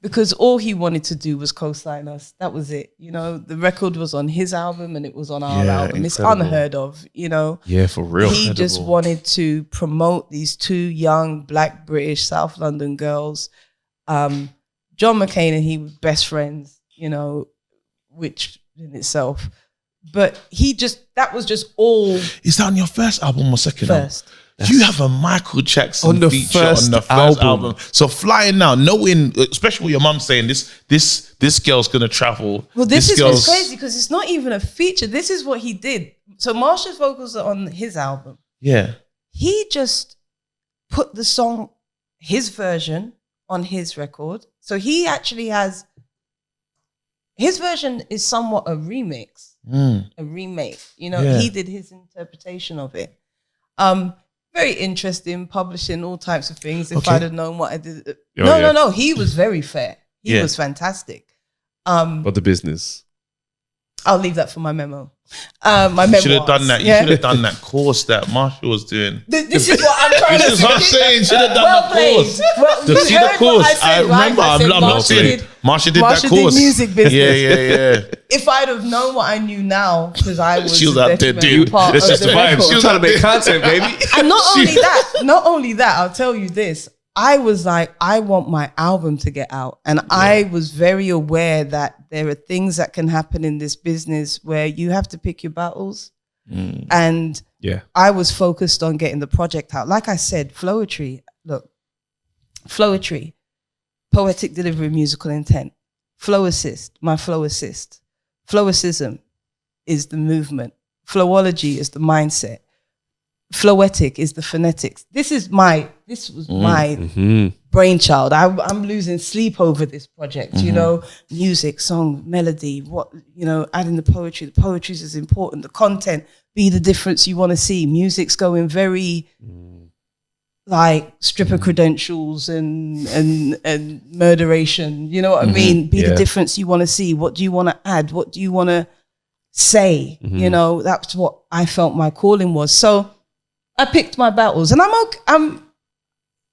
because all he wanted to do was co-sign us. That was it. You know, the record was on his album and it was on our album. It's unheard of, you know. Yeah, for real. He just wanted to promote these two young Black British South London girls. John McCain and he were best friends, you know, which in itself. But that was just all. Is that on your first album or second first? You have a Michael Jackson on the feature first on the first album. So flying now, knowing, especially what your mum saying, this girl's gonna travel. Well, this is what's crazy because it's not even a feature. This is what he did. So Marsha's vocals are on his album. Yeah. He just put the song, his version, on his record. So he actually has, his version is somewhat a remix, a remake. You know, he did his interpretation of it. Very interesting, publishing all types of things. If I'd have known what I did. No. He was very fair. He was fantastic. But the business. I'll leave that for my memo. My memoirs. Should have done that. You should have done that course that Marshall was doing. This is what I'm trying to say. This is what I'm saying. Should have done the course. Well, To see the course. I remember. I'm not saying. Marsha did that course. Did music business. Yeah. If I'd have known what I knew now, because I was She was out there, dude. part That's of just the the vibe. record. She was trying to make content, baby. And not only that, I'll tell you this. I was like, I want my album to get out. And I was very aware that there are things that can happen in this business where you have to pick your battles. And I was focused on getting the project out. Like I said, Floetry, poetic delivery, musical intent. Floacist, my flow assist. Flowicism is the movement. Flowology is the mindset. Floetic is the phonetics. This was my brainchild. I'm losing sleep over this project, you know, music, song, melody, adding the poetry. The poetry is important. The content, be the difference you want to see. Music's going very like stripper credentials and murderation. You know what I mean? Be the difference you want to see. What do you want to add? What do you want to say? You know, that's what I felt my calling was. So I picked my battles, and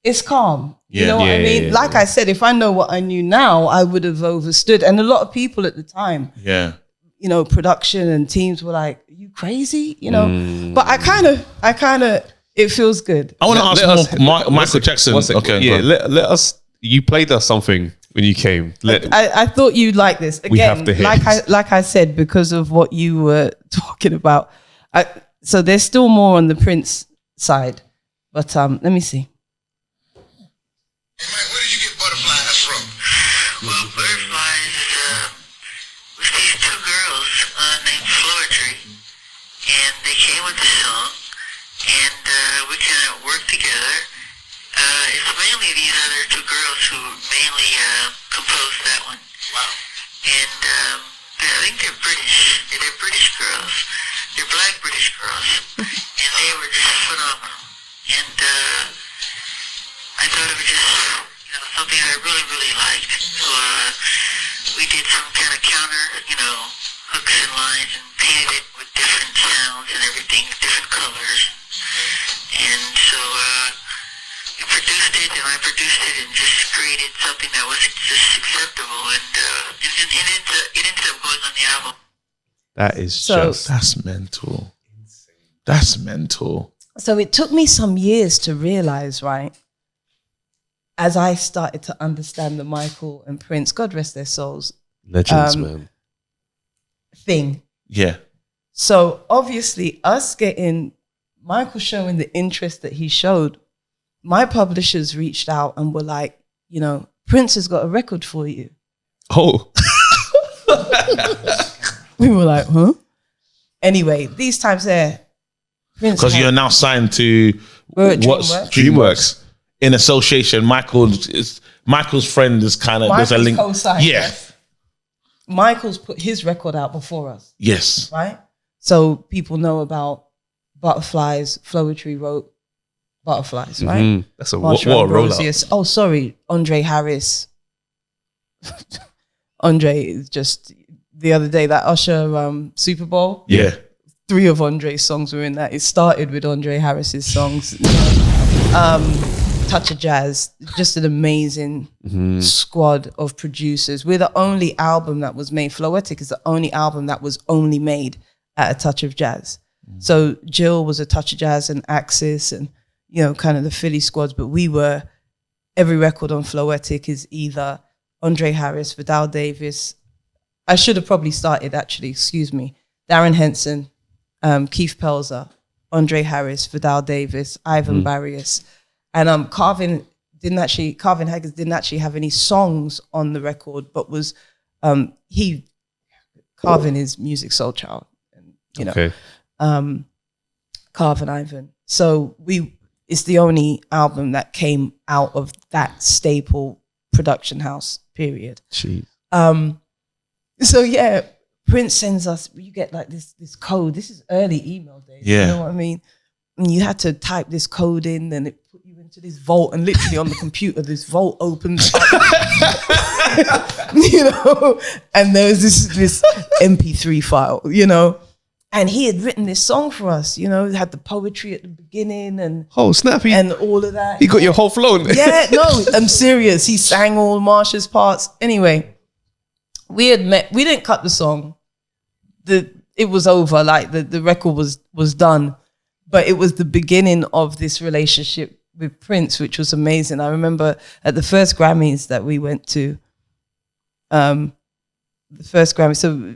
it's calm. You know what I mean? Like I said, if I know what I knew now, I would have overstood. And a lot of people at the time, you know, production and teams were like, "Are you crazy?" You know. But I kind of, it feels good. I want to ask more Michael Jackson. Okay, let us. You played us something when you came. I thought you'd like this. Again, we have to hear like I said, because of what you were talking about. So there's still more on the Prince side, but let me see. Hey Mike, where did you get butterflies from? Well, butterflies was these two girls named Floetry, and they came with the song, and we kind of worked together. It's mainly these other two girls who mainly composed that one. Wow. And I think they're British. They're British girls. They're Black British girls, and they were just phenomenal. And I thought it was just, something I really, really liked. So we did some kind of counter, hooks and lines, and painted it with different sounds and everything, different colors. And so we produced it, and I produced it, and just created something that was just acceptable. And it ended up going on the album. That is that's mental. That's mental. So it took me some years to realize, right, as I started to understand the Michael and Prince, God rest their souls, legends, man, thing. Yeah. So obviously, us getting Michael showing the interest that he showed, my publishers reached out and were like, Prince has got a record for you. Oh. We were like, huh? Anyway, these times there, because you're now signed to DreamWorks. In association. Michael's friend is kind of there's a link. Co-signed, yeah. yes. Michael's put his record out before us. Yes. Right? So people know about Butterflies. Floetry wrote Butterflies, right? That's what a rollout. Oh, sorry, Andre Harris. Andre is just the other day that Usher Super Bowl. Yeah. 3 of Andre's songs were in that. It started with Andre Harris's songs. Touch of Jazz, just an amazing squad of producers. We're the only album that was made. Floetic is the only album that was only made at a Touch of Jazz. So Jill was a Touch of Jazz and Axis and, you know, kind of the Philly squads, but we were, every record on Floetic is either Andre Harris, Vidal Davis. I should have probably started actually, excuse me. Darren Henson, Keith Pelzer, Andre Harris, Vidal Davis, Ivan Barrios. And Carvin Haggis didn't actually have any songs on the record, but was Carvin is Music Soul Child, and you know, Carvin Ivan. So it's the only album that came out of that staple production house period. Jeez. So yeah, Prince sends us. You get like this code. This is early email days. Yeah. You know what I mean? And you had to type this code in, then it put you into this vault, and literally on the computer, this vault opens up. You know, and there was this MP3 file, you know, and he had written this song for us, you know, it had the poetry at the beginning and Snappy. and all of that. He got your whole flow in there. Yeah, no, I'm serious. He sang all Marsha's parts. Anyway, we had met. We didn't cut the song. It was over. Like the record was done. But it was the beginning of this relationship with Prince, which was amazing. I remember at the first Grammys that we went to, the first Grammy. So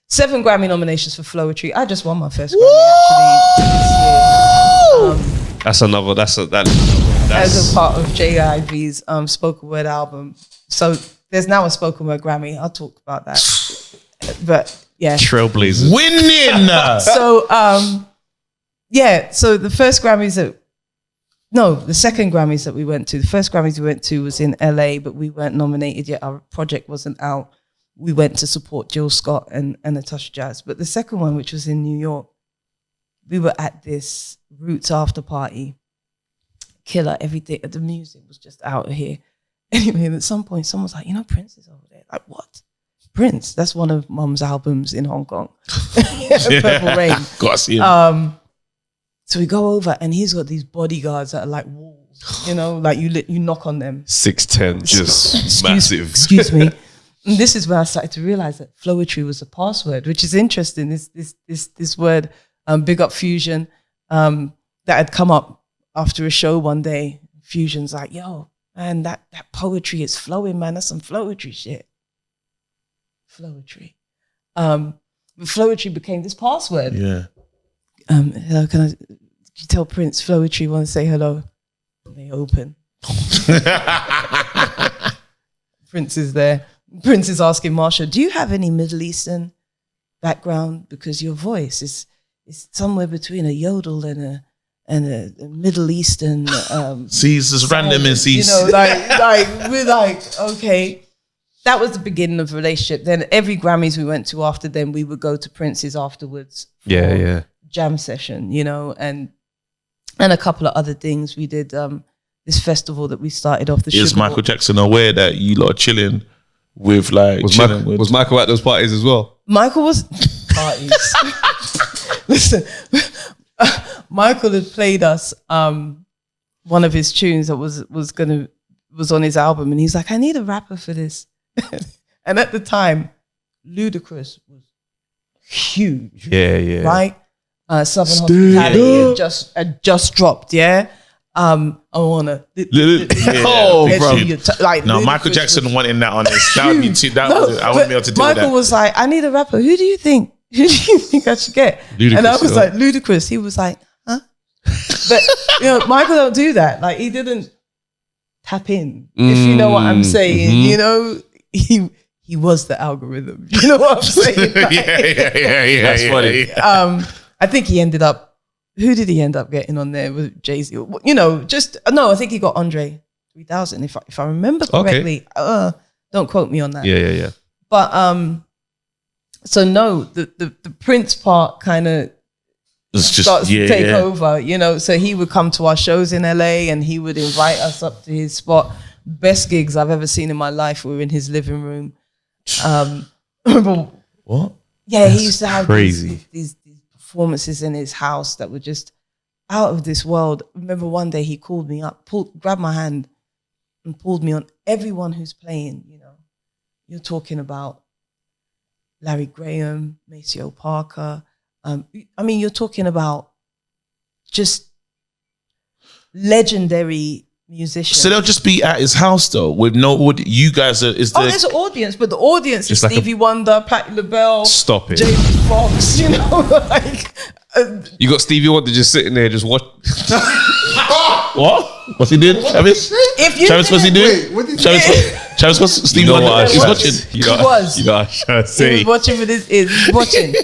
seven Grammy nominations for Floetry. I just won my first Grammy actually this year. As a part of JIV's spoken word album. So there's now a spoken word Grammy. I'll talk about that. But yeah, Trailblazers. Winning. So the first Grammys the second Grammys that we went to, the first Grammys we went to was in LA, but we weren't nominated yet. Our project wasn't out. We went to support Jill Scott and the Touch of Jazz. But the second one, which was in New York, we were at this Roots after party. Killer, everything. The music was just out of here. Anyway, and at some point, someone was like, you know, Prince is over there. Like, what? Prince? That's one of Mum's albums in Hong Kong. Purple Rain. Gotta see him. So we go over and he's got these bodyguards that are like walls, you know, like you knock on them. 6'10", just massive. Excuse me. And this is when I started to realize that Floetry was a password, which is interesting. This word, Big Up Fusion, that had come up after a show one day. Fusion's like, yo, man, that poetry is flowing, man. That's some Floetry shit. Floetry. But Floetry became this password. Yeah. Hello, can you tell Prince Floetry want to say hello? They open. Prince is there. Prince is asking Marsha, do you have any Middle Eastern background? Because your voice is somewhere between a yodel and a Middle Eastern See, it's just random and see. you know, like we're like, okay. That was the beginning of the relationship. Then every Grammys we went to after them, we would go to Prince's afterwards. Yeah. Jam session, you know, and a couple of other things. We did this festival that we started off. Is Michael Jackson aware that you lot are chilling with like? Was Michael at those parties as well? Michael was parties. Listen, Michael had played us one of his tunes that was on his album, and he's like, I need a rapper for this. And at the time, Ludacris was huge. Yeah. Right? Southern Hospitality had just dropped, yeah? I wanna Michael Jackson wanting that on this. That would be too I wouldn't be able to do that. Michael was like, I need a rapper. Who do you think I should get? Ludacris, and I was like, Ludacris. He was like, huh? But you know, Michael don't do that. Like he didn't tap in, if you know what I'm saying. You know, he was the algorithm. You know what I'm saying? Like, yeah. That's funny. I think he ended up. Who did he end up getting on there with Jay-Z? You know, I think he got Andre 3000 if I remember correctly. Okay. Don't quote me on that. Yeah. But so no, the Prince part kind of starts to take over. You know, so he would come to our shows in LA and he would invite us up to his spot. Best gigs I've ever seen in my life were in his living room. What? Yeah, he used to have crazy. these performances in his house that were just out of this world. Remember one day he called me up, grabbed my hand and pulled me on. Everyone who's playing, you know, you're talking about Larry Graham, Maceo Parker. I mean, you're talking about just legendary musicians. So they'll just be at his house though, with no. You guys are. There's an audience, but the audience is like Stevie Wonder, Patti LaBelle, Stop it. Jamie Foxx. You know, like. You got Stevie Wonder just sitting there, just watch. What? What's he did? Travis? If you Travis, what's he doing? Wait, what did Travis, what's Stevie You know Wonder? what I He's should- watching. You know, He was. You know what I should He say. was watching for this. He's watching.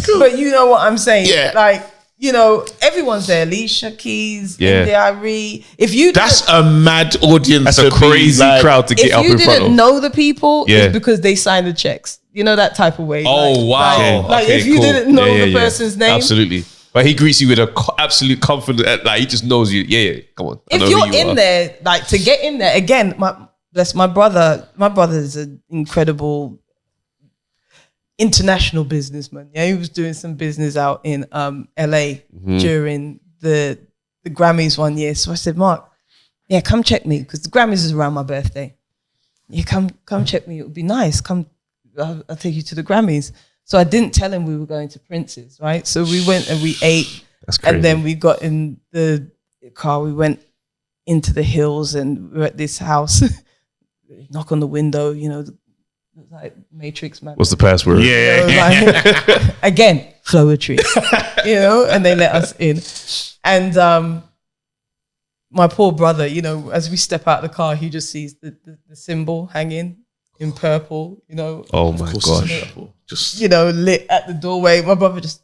Cool. But you know what I'm saying? Yeah. Like, you know, everyone's there. Alicia Keys, Yeah. India Arie. If you That's a mad audience. That's to a crazy be like, crowd to get if up you in front didn't of. know the people, Yeah. it's because they signed the checks. You know, that type of way. Oh, Like- wow. Like Okay, if you cool. didn't know Yeah, the yeah. person's name. Absolutely. But he greets you with a absolute confidence. Like, he just knows you. Yeah. Come on. I If know you're who you in are. there, like to get in there again, my brother is an incredible international businessman. Yeah, he was doing some business out in LA during the Grammys one year. So I said, Mark, yeah, come check me, because the Grammys is around my birthday. Yeah, come check me. It would be nice. Come, I'll take you to the Grammys. So I didn't tell him we were going to Prince's, right? So we went and we ate. That's crazy. And then we got in the car. We went into the hills and we were at this house. Knock on the window, you know, like Matrix man. What's the password? Yeah. You know, like, again, Floetry, you know, and they let us in. And my poor brother, you know, as we step out of the car, he just sees the symbol hanging in purple, you know. Oh my gosh. Just You know, lit at the doorway. My brother just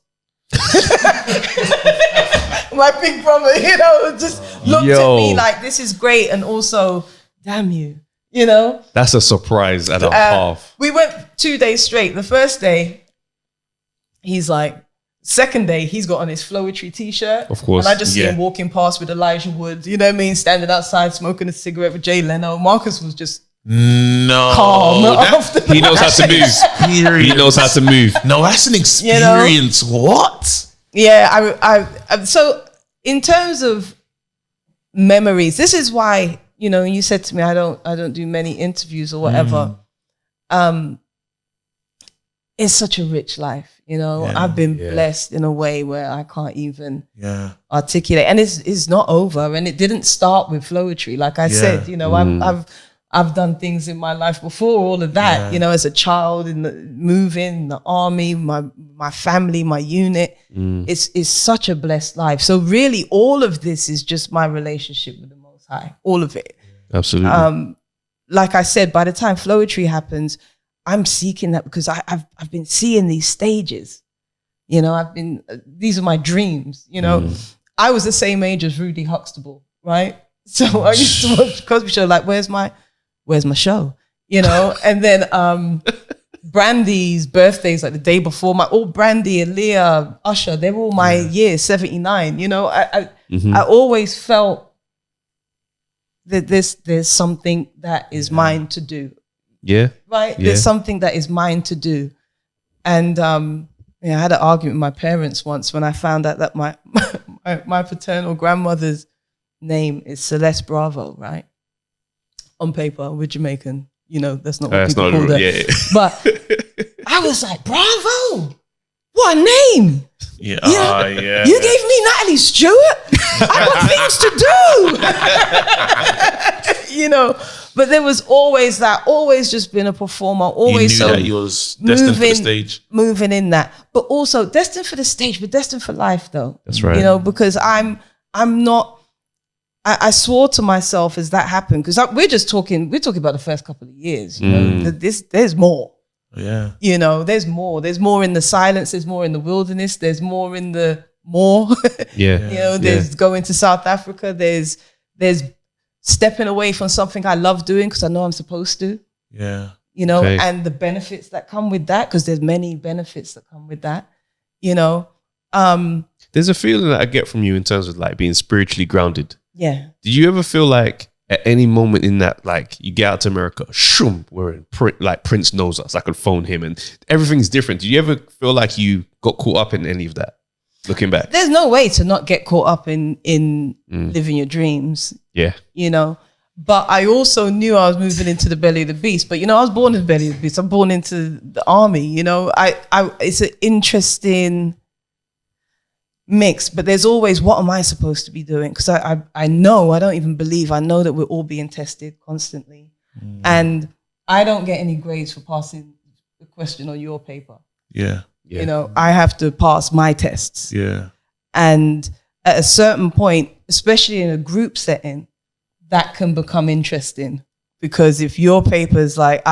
my big brother, you know, just looked at me like, this is great, and also, damn you, you know. That's a surprise and a half. We went 2 days straight. The first day, he's like, second day, he's got on his Floetry t-shirt. Of course, And I just see yeah. him walking past with Elijah Wood, you know what I mean? Standing outside, smoking a cigarette with Jay Leno. Marcus was just no. calm. after He knows how to move. He knows how to move. No, that's an experience. What? Yeah, I so in terms of memories, this is why, you know, you said to me, I don't do many interviews or whatever. It's such a rich life, you know. Yeah, I've been blessed in a way where I can't even articulate, and it's not over, and it didn't start with Floetry. Like I said, you know, I've done things in my life before all of that, you know, as a child, in the moving, the army, my family, my unit. It's such a blessed life. So really all of this is just my relationship with the Most High, all of it. Absolutely. Like I said, by the time Floetry happens, I'm seeking that because I've been seeing these stages, you know, these are my dreams, you know. I was the same age as Rudy Huxtable, right? So I used to watch Cosby Show, like, where's my show, you know? And then Brandy's birthdays, like the day before, Brandy and Leah, Usher, they're all my year, 79, you know? I always felt that there's something that is mine to do. Yeah. Right? Yeah. There's something that is mine to do. And I had an argument with my parents once when I found out that my paternal grandmother's name is Celeste Bravo, right? On paper, we're Jamaican. You know, that's not what people call her. Yeah. But I was like, Bravo! What a name! Yeah. You know, Yeah. you gave me Natalie Stewart? I got things to do! You know, but there was always that, always just been a performer, always You knew so that you was destined for the stage. moving in that, but also destined for the stage, but destined for life though. That's right. You know, because I'm not, I swore to myself as that happened, because we're talking about the first couple of years, you know, there's more. Yeah. You know, there's more in the silence, there's more in the wilderness, there's more in the more. Yeah. You know, there's going to South Africa, there's stepping away from something I love doing because I know I'm supposed to. Yeah. You know, Okay. and the benefits that come with that, because there's many benefits that come with that, you know. There's a feeling that I get from you in terms of like being spiritually grounded. Yeah. Did you ever feel like at any moment in that, like you get out to America, shoom, we're in like Prince knows us, I could phone him and everything's different. Did you ever feel like you got caught up in any of that? Looking back. There's no way to not get caught up in living your dreams, Yeah. you know. But I also knew I was moving into the belly of the beast. But, you know, I was born in the belly of the beast. I'm born into the army, you know. It's an interesting mix, but there's always, what am I supposed to be doing? Because I know, I don't even believe, I know that we're all being tested constantly. And I don't get any grades for passing the question on your paper. Yeah. You know, I have to pass my tests. Yeah. And at a certain point, especially in a group setting, that can become interesting. Because if your paper's like,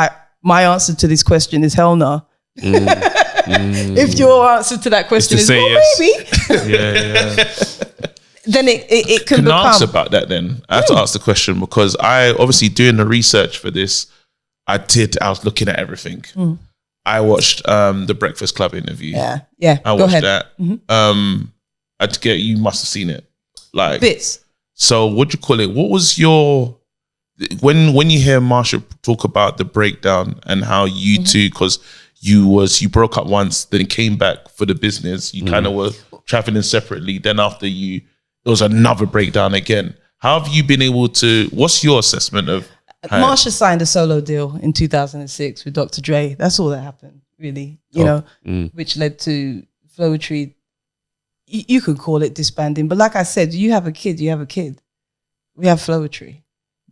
my answer to this question is hell no. If your answer to that question is, well, yes. maybe, then it can become. I ask about that then? I have to ask the question because I, obviously doing the research for this, I was looking at everything. I watched the Breakfast Club interview. Yeah. I Go watched ahead. that. I'd get, you must have seen it. Like Bits. So what do you call it? What was your, when you hear Marsha talk about the breakdown and how you two, because you broke up once, then came back for the business. You kind of were traveling separately. Then after there was another breakdown again. How have you been able to, what's your assessment of? Marsha signed a solo deal in 2006 with Dr. Dre. That's all that happened, really, you know, which led to Floetry. You could call it disbanding, but like I said, you have a kid. We have Floetry.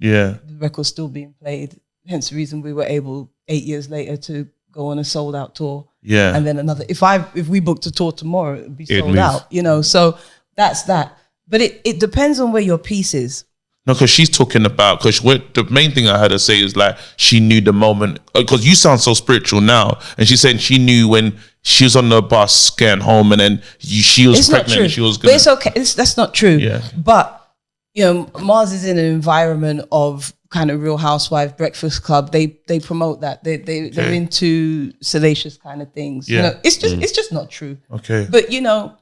Yeah. The record's still being played. Hence the reason we were able 8 years later to go on a sold out tour. Yeah. And then another, if we booked a tour tomorrow, it would be sold move. out, you know, so that's that. But it depends on where your piece is. No, because she's talking about, because the main thing I heard her say is like, she knew the moment, because you sound so spiritual now. And she said she knew when she was on the bus getting home and then she was It's pregnant not true. and she was But going it's okay. That's not true. Yeah. But, you know, Mars is in an environment of kind of Real Housewife, Breakfast Club. They promote that. They're into salacious kind of things. Yeah. You know, it's just not true. Okay. But, you know,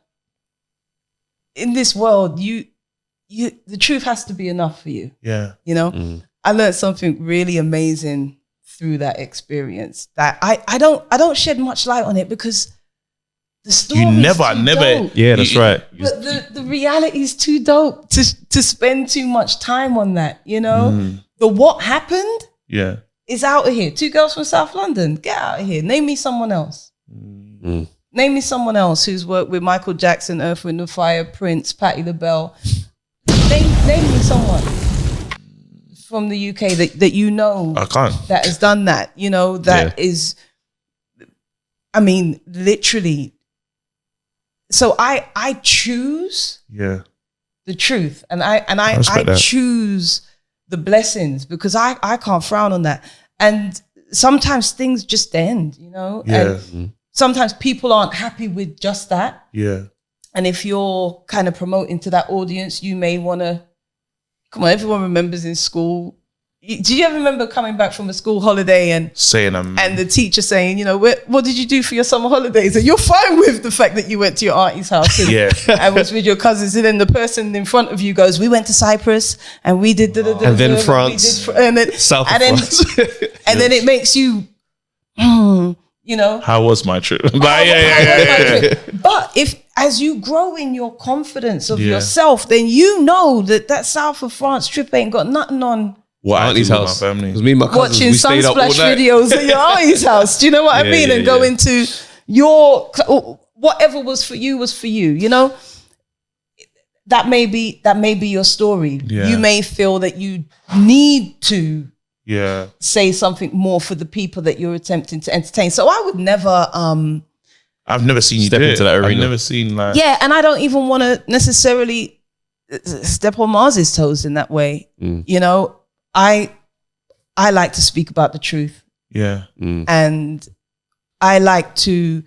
in this world, the truth has to be enough for you. Yeah. You know, I learned something really amazing through that experience that I don't shed much light on it because the story never. dope. Yeah, that's right. But the reality is too dope to spend too much time on that, you know? The what happened Yeah. is out of here. 2 girls from South London, get out of here. Name me someone else. Name me someone else who's worked with Michael Jackson, Earth, Wind and Fire, Prince, Patti LaBelle. Name me someone from the UK that you know I can't. that has done that, you know, that is, I mean, literally. So I choose Yeah. the truth and I respect that. choose the blessings because I can't frown on that. And sometimes things just end, you know, Yeah. and sometimes people aren't happy with just that. Yeah. And if you're kind of promoting to that audience, you may want to, come on, everyone remembers in school. Do you ever remember coming back from a school holiday and Saying the teacher saying, you know, what did you do for your summer holidays? And you're fine with the fact that you went to your auntie's house and was with your cousins. And then the person in front of you goes, we went to Cyprus and we did And then France. And then, South of and then, France. and then it makes you, you know. how was my trip? But if, as you grow in your confidence of Yeah. yourself, then you know that South of France trip ain't got nothing on What I Auntie's do with house. my It was family. me and my cousins. watching We stayed up all sunsplash night. videos at your auntie's house. Do you know what I Yeah, mean? yeah, And go yeah. into your, whatever was for you, you know? That may be your story. Yeah. You may feel that you need to Yeah. say something more for the people that you're attempting to entertain. So I would never, I've never seen you Step do into it. that I've arena. never seen like. yeah, and I don't even want to necessarily step on Mars's toes in that way. You know, I like to speak about the truth. Yeah. And I like to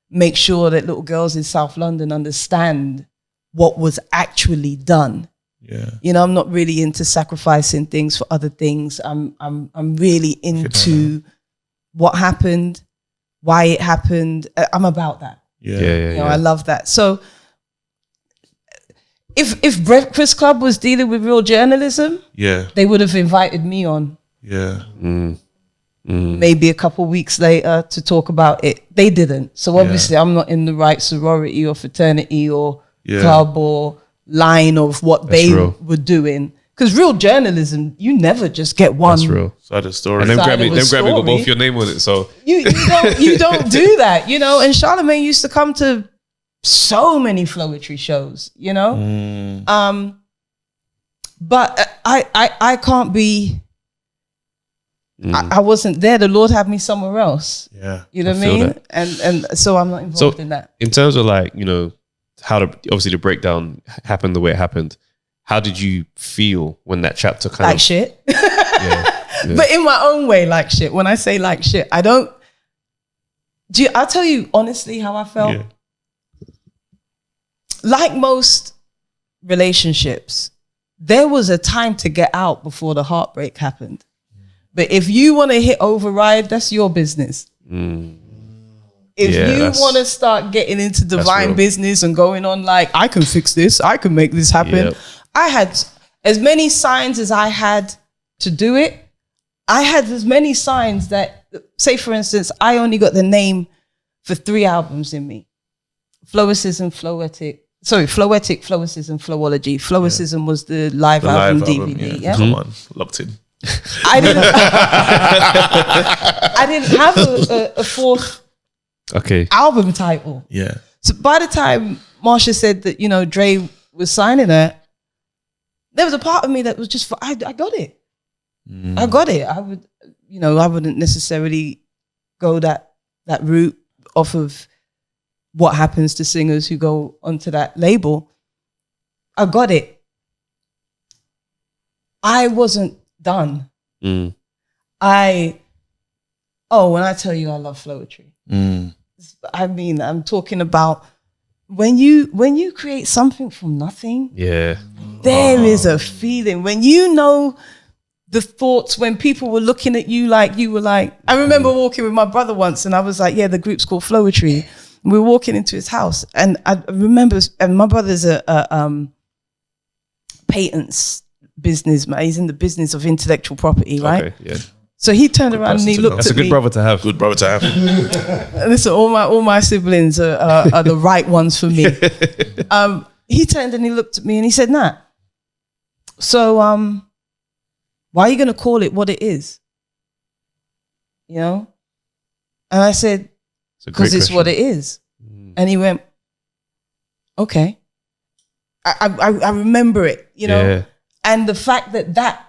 make sure that little girls in South London understand what was actually done. Yeah. You know, I'm not really into sacrificing things for other things. I'm really into what happened, why it happened. I'm about that. Yeah. You know, I love that. So if Breakfast Club was dealing with real journalism, Yeah. they would have invited me on. Yeah. maybe a couple weeks later to talk about it. They didn't. So obviously I'm not in the right sorority or fraternity or club or line of what they were doing. Because real journalism, you never just get one. That's real. Side of the story. And them Side of a Grammy got both story. your name on it. So You don't do that, you know. And Charlemagne used to come to so many Floetry shows, you know. But I can't be. I wasn't there. The Lord had me somewhere else. Yeah. You know what I feel mean? that. And so I'm not involved in that. in terms of like, you know, how obviously the breakdown happened the way it happened. How did you feel when that chapter kind Like of shit. Yeah. But in my own way, like shit. When I say like shit, I don't. I'll tell you honestly how I felt. Yeah. Like most relationships, there was a time to get out before the heartbreak happened. But if you want to hit override, that's your business. If Yeah, you that's- want to start getting into divine real. business and going on like, I can fix this, I can make this happen. Yep. I had as many signs as I had to do it. I had as many signs that, say for instance, I only got the name for 3 albums in me. Floicism, Floetic. Sorry, Floetic, Floicism, Floology. Floicism was the live album DVD. Yeah. Come on, locked in. I didn't have a fourth Okay. album title. Yeah. So by the time Marsha said that, you know, Dre was signing her, there was a part of me that was just, I got it. I got it. I would, you know, I wouldn't necessarily go that route off of what happens to singers who go onto that label. I got it. I wasn't done. When I tell you I love Floetry, I mean, I'm talking about when you create something from nothing, Yeah. there is a feeling when you know the thoughts when people were looking at you like you were like, I remember walking with my brother once and I was like, yeah, the group's called Floetry. We were walking into his house and I remember, and my brother's a patents businessman. He's in the business of intellectual property, right? Okay. Yeah. So he turned around and he person to looked know. That's at a good me. brother to have. Good brother to have. Listen, all my siblings are the right ones for me. He turned and he looked at me and he said, Nat, so why are you going to call it what it is? You know? And I said, because it's what it is. And he went, okay. I remember it, you know? Yeah. And the fact that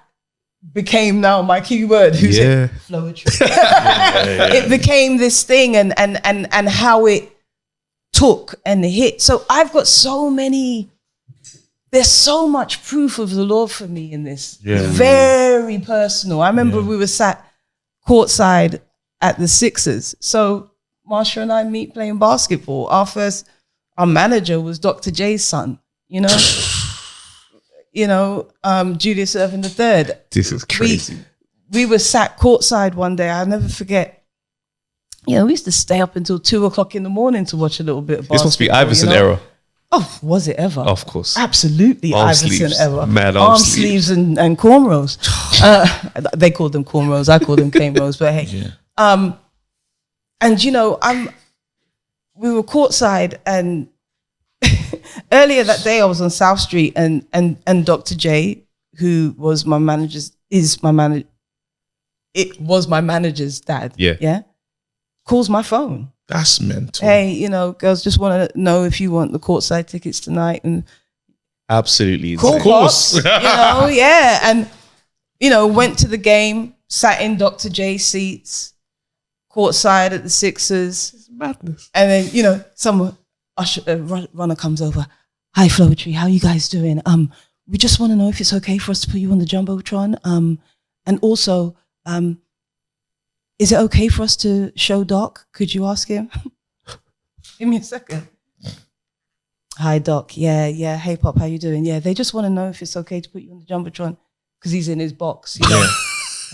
became now my keyword. Who's Yeah. it? Floetry. It became this thing and how it took and hit. So I've got there's so much proof of the Lord for me in this. Yeah. Very personal. I remember we were sat courtside at the Sixers. So Marsha and I meet playing basketball. Our manager was Dr. J's son, you know? Julius Irving III. This is crazy. We were sat courtside one day. I'll never forget. We used to stay up until 2:00 in the morning to watch a little bit of basketball. This must be Iverson era. Oh, was it ever? Of course. Absolutely, Arm Iverson sleeves. ever. Mad arm arm sleeves and cornrows. They called them cornrows. I called them cane rows. But hey, and we were courtside, and earlier that day I was on South Street, and Dr. J, who was my manager's, it was my manager's dad. Yeah, calls my phone. That's mental. Hey, girls just want to know if you want the courtside tickets tonight, and Absolutely. cool, insane. pops, yeah, and went to the game, sat in Dr. J seats, courtside at the Sixers. It's madness. And then, some runner comes over. Hi, Floetry, how you guys doing? We just want to know if it's okay for us to put you on the Jumbotron. And also, is it okay for us to show Doc? Could you ask him? Give me a second. Hi, Doc. Yeah. Hey, Pop, how you doing? Yeah, they just want to know if it's okay to put you on the Jumbotron because he's in his box.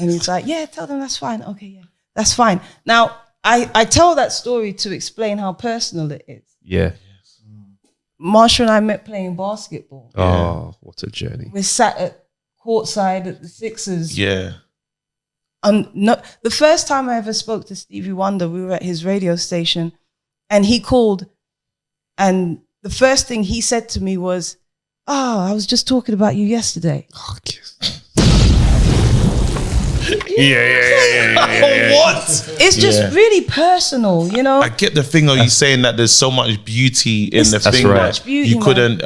And he's like, yeah, tell them that's fine. Okay, yeah, that's fine. Now, I tell that story to explain how personal it is. Yeah. Marsha and I met playing basketball. Oh, what a journey. We sat at courtside at the Sixers. Yeah. no, the first time I ever spoke to Stevie Wonder, we were at his radio station, and he called, and the first thing he said to me was, I was just talking about you yesterday. Oh, yeah. What? It's just really personal, you know? I get the thing of you saying that there's so much beauty in the thing right. that you couldn't,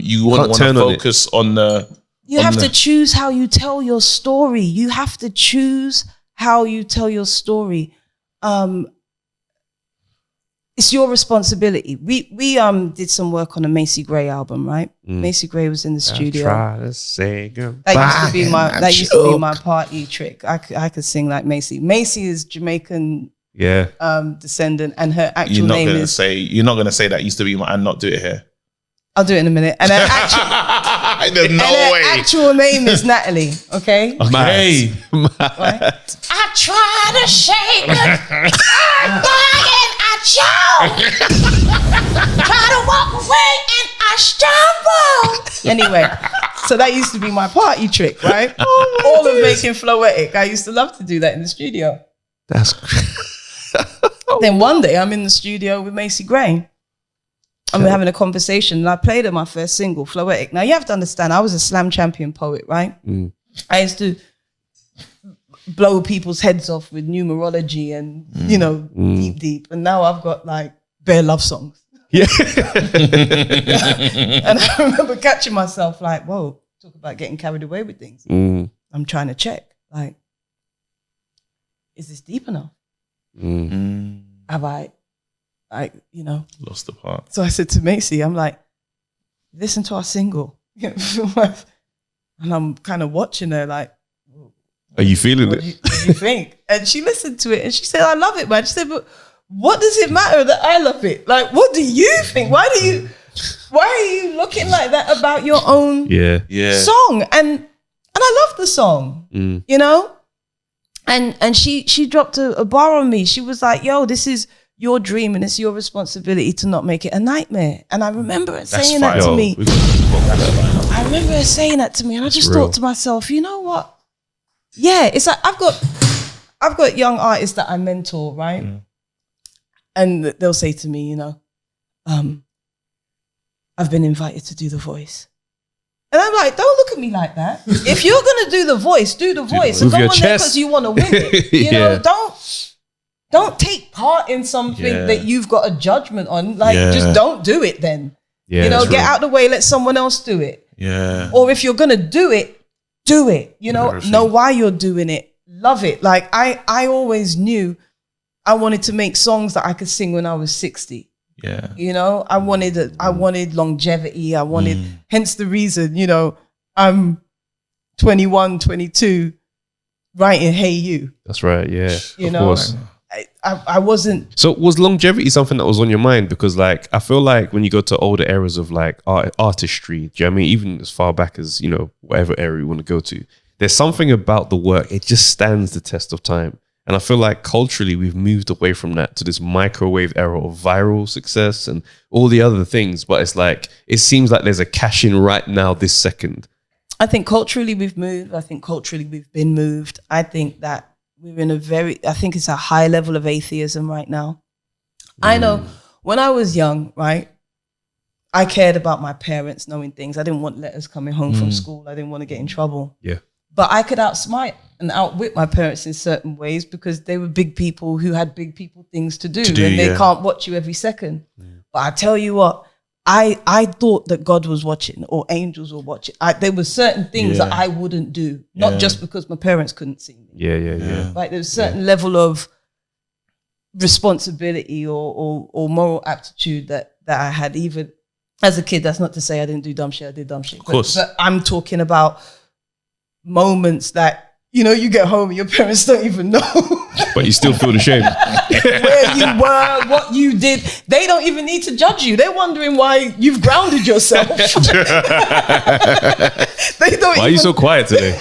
you wouldn't want to focus on the... You have to choose how you tell your story. You have to choose how you tell your story. It's your responsibility. We did some work on a Macy Gray album, right? Macy Gray was in the studio. Try to say goodbye. That used to be my party trick. I could sing like Macy. Macy is Jamaican descendant, and her actual name is... You're not gonna say that used to be my, and not do it here. I'll do it in a minute. And her There's no way. Actual name is Natalie. Okay. Okay. Right? I try to shake it, and I choke. Try to walk away and I stumble. Anyway, so that used to be my party trick, right? All of making Floetic. I used to love to do that in the studio. That's Then one day I'm in the studio with Macy Gray. And we're having a conversation, and I played her my first single, Floetic. Now, you have to understand, I was a slam champion poet, right? I used to blow people's heads off with numerology and, you know, deep. And now I've got, like, bare love songs. Yeah. And I remember catching myself like, whoa, talk about getting carried away with things. I'm trying to check, like, is this deep enough? Have I, you know, lost the part? So I said to Macy, I'm like, listen to our single. And I'm kind of watching her like, are you feeling what do you think? And she listened to it and she said, I love it, man. She said, but what does it matter that I love it? Like, what do you think? Why are you looking like that about your own song? And I love the song, you know? And she dropped a bar on me. She was like, yo, this is your dream and it's your responsibility to not make it a nightmare. And I remember her saying that to me. I remember her saying that to me, and I just thought to myself, you know what? Yeah, it's like I've got young artists that I mentor, right? And they'll say to me, you know, I've been invited to do The Voice. And I'm like, don't look at me like that. If you're gonna do The Voice, do The Voice. And go on there because you want to win it. You know, don't take part in something that you've got a judgment on. Like, just don't do it then. Yeah, you know, get out the way, let someone else do it. Yeah. Or if you're gonna do it, do it. You know why you're doing it. Love it. Like I always knew I wanted to make songs that I could sing when I was 60. Yeah. You know, I wanted longevity. I wanted, hence the reason, you know, I'm 21, 22 writing Hey You. That's right. Yeah. You know, course. I wasn't. So was longevity something that was on your mind? Because like, I feel like when you go to older eras of like artistry, do you know what I mean? Even as far back as, you know, whatever era you want to go to, there's something about the work. It just stands the test of time. And I feel like culturally we've moved away from that to this microwave era of viral success and all the other things. But it's like, it seems like there's a cash in right now, this second. I think culturally we've moved. I think culturally we've been moved. I think that we're in I think it's a high level of atheism right now. I know when I was young, right, I cared about my parents knowing things. I didn't want letters coming home from school. I didn't want to get in trouble. Yeah. But I could outsmart and outwit my parents in certain ways because they were big people who had big people things to do and they can't watch you every second. But I tell you what, I thought that God was watching or angels were watching. There were certain things that I wouldn't do, not just because my parents couldn't see me. Yeah. Like there was a certain level of responsibility or moral aptitude that I had even as a kid. That's not to say I didn't do dumb shit. I did dumb shit. Of course. But I'm talking about moments that, you know, you get home and your parents don't even know. But you still feel the shame. Where you were, what you did. They don't even need to judge you. They're wondering why you've grounded yourself. Why are you so quiet today?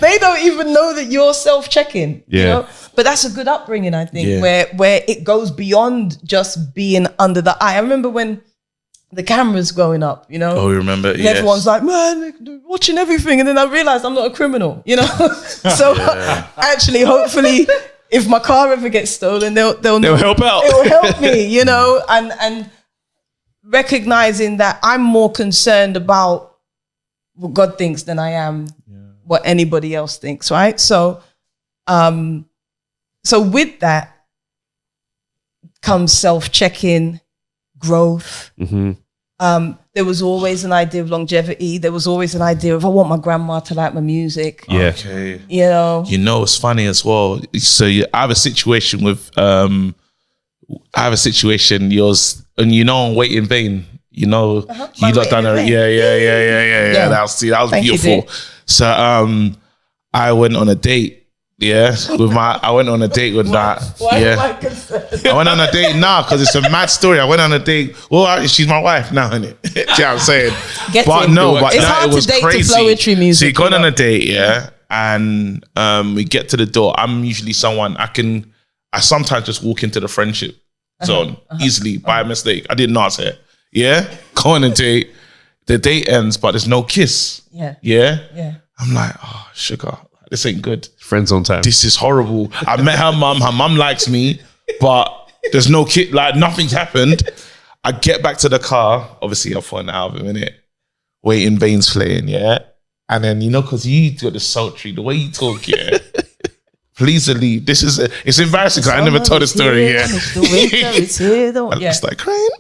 They don't even know that you're self-checking. Yeah. You know? But that's a good upbringing, I think, where it goes beyond just being under the eye. I remember when the cameras going up, you know. Oh, you remember? And everyone's like, man, they're watching everything. And then I realized I'm not a criminal, you know. So actually, hopefully, if my car ever gets stolen, they'll help out. It will help me, you know, and recognizing that I'm more concerned about what God thinks than I am what anybody else thinks, right? So, so with that comes self-checking, growth. There was always an idea of longevity. There was always an idea of I want my grandma to like my music. Yeah. Okay. You know. You know, it's funny as well. So I have a situation with yours, and you know, on Wait in Vain. You know, you got done it. Yeah. That was beautiful. So I went on a date. Yeah, I went on a date with that. Why yeah, am I concerned? I went on a date now because it's a mad story. I went on a date. Well, she's my wife now, innit? Do you know what I'm saying? It's hard it was to date crazy. to Floetry music. So you go on a date, yeah, and we get to the door. I'm usually someone I sometimes just walk into the friendship zone easily by mistake. I didn't know I was here. Yeah, go on a date. The date ends, but there's no kiss. Yeah. I'm like, oh, sugar, this ain't good. Friends on time. This is horrible. I met her mum. Her mum likes me, but there's no kid. Like nothing's happened. I get back to the car. Obviously, I put an album in it. Wait in Vain's playing, yeah. And then because you got the sultry, the way you talk, yeah. Please leave. It's embarrassing because I never told the story. Yeah. The winter is here. I start crying.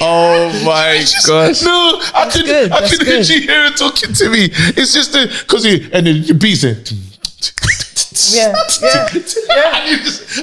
Oh my gosh. No, I could hear her talking to me. It's just because and then you beat it. Yeah.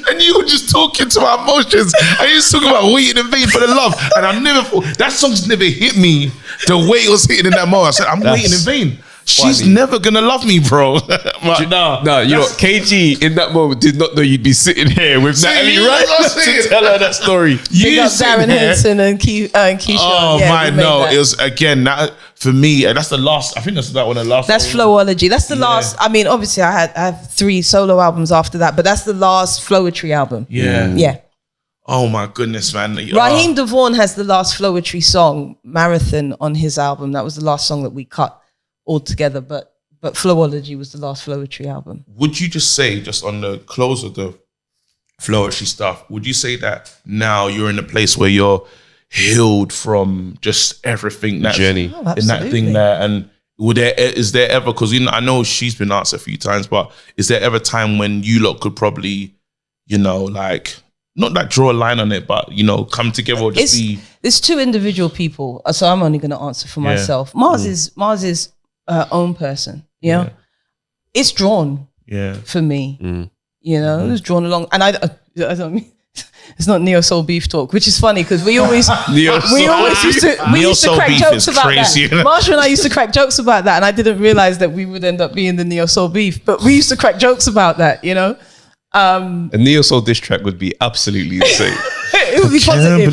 And you were just talking to my emotions. And you was talking about waiting in vain for the love. And I never thought that song's never hit me the way it was hitting in that moment. I said, I'm waiting in vain. She's never gonna love me, bro. No, you know what? KG in that moment did not know you'd be sitting here with Natalie, right? To tell her that story. Big up Darren Henson and Keisha. Oh my, no. It was, again, that, for me, that's the last, I think that's that one of the last. That's Flowology. That's the last, I mean, obviously I have 3 solo albums after that, but that's the last Floetry album. Yeah. Oh my goodness, man. Raheem DeVaughn has the last Floetry song, Marathon, on his album. That was the last song that we cut all together, but Flowology was the last Floetry album. Would you just say, just on the close of the Floetry stuff, would you say that now you're in a place where you're healed from just everything that's journey in that thing there? And is there ever, because I know she's been asked a few times, but is there ever a time when you lot could probably, like, not like draw a line on it, but come together or just be? It's 2 individual people, so I'm only going to answer for myself. Mars is her own person, you know. It's drawn for me, it was drawn along, and I don't mean it's not neo soul beef talk, which is funny because we always used to crack jokes about that. Marsha and I used to crack jokes about that, and I didn't realize that we would end up being the neo soul beef, but we used to crack jokes about that, A neo soul diss track would be absolutely insane. It would be positive.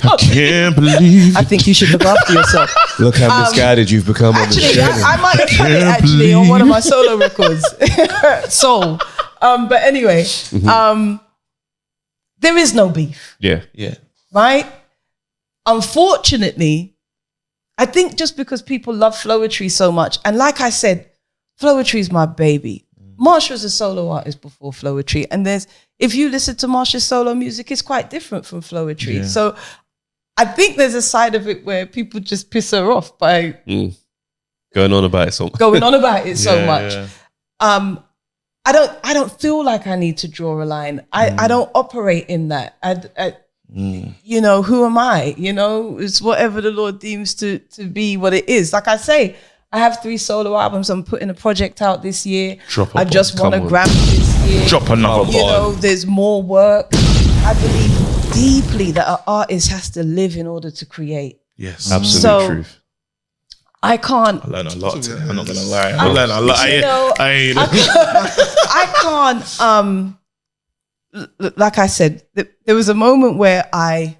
I can't believe. I think you should look after yourself. Look how misguided you've become. Actually, I might have done it actually on one of my solo records, Soul. But anyway, there is no beef. Yeah. Right? Unfortunately, I think just because people love Floetry so much, and like I said, Floetry is my baby. Marsha was a solo artist before Floetry, and if you listen to Marsha's solo music, it's quite different from Floetry. Yeah. So I think there's a side of it where people just piss her off by going on about it so much. Yeah. I don't feel like I need to draw a line. I don't operate in that. Who am I? It's whatever the Lord deems to be what it is. Like I say, I have 3 solo albums. I'm putting a project out this year. I just won a Grammy this year. Drop another one. There's more work. I believe deeply that an artist has to live in order to create. Yes. Absolute truth. I can't. I learned a lot today. I'm not going to lie. I learned a lot. I can't, like I said, there was a moment where I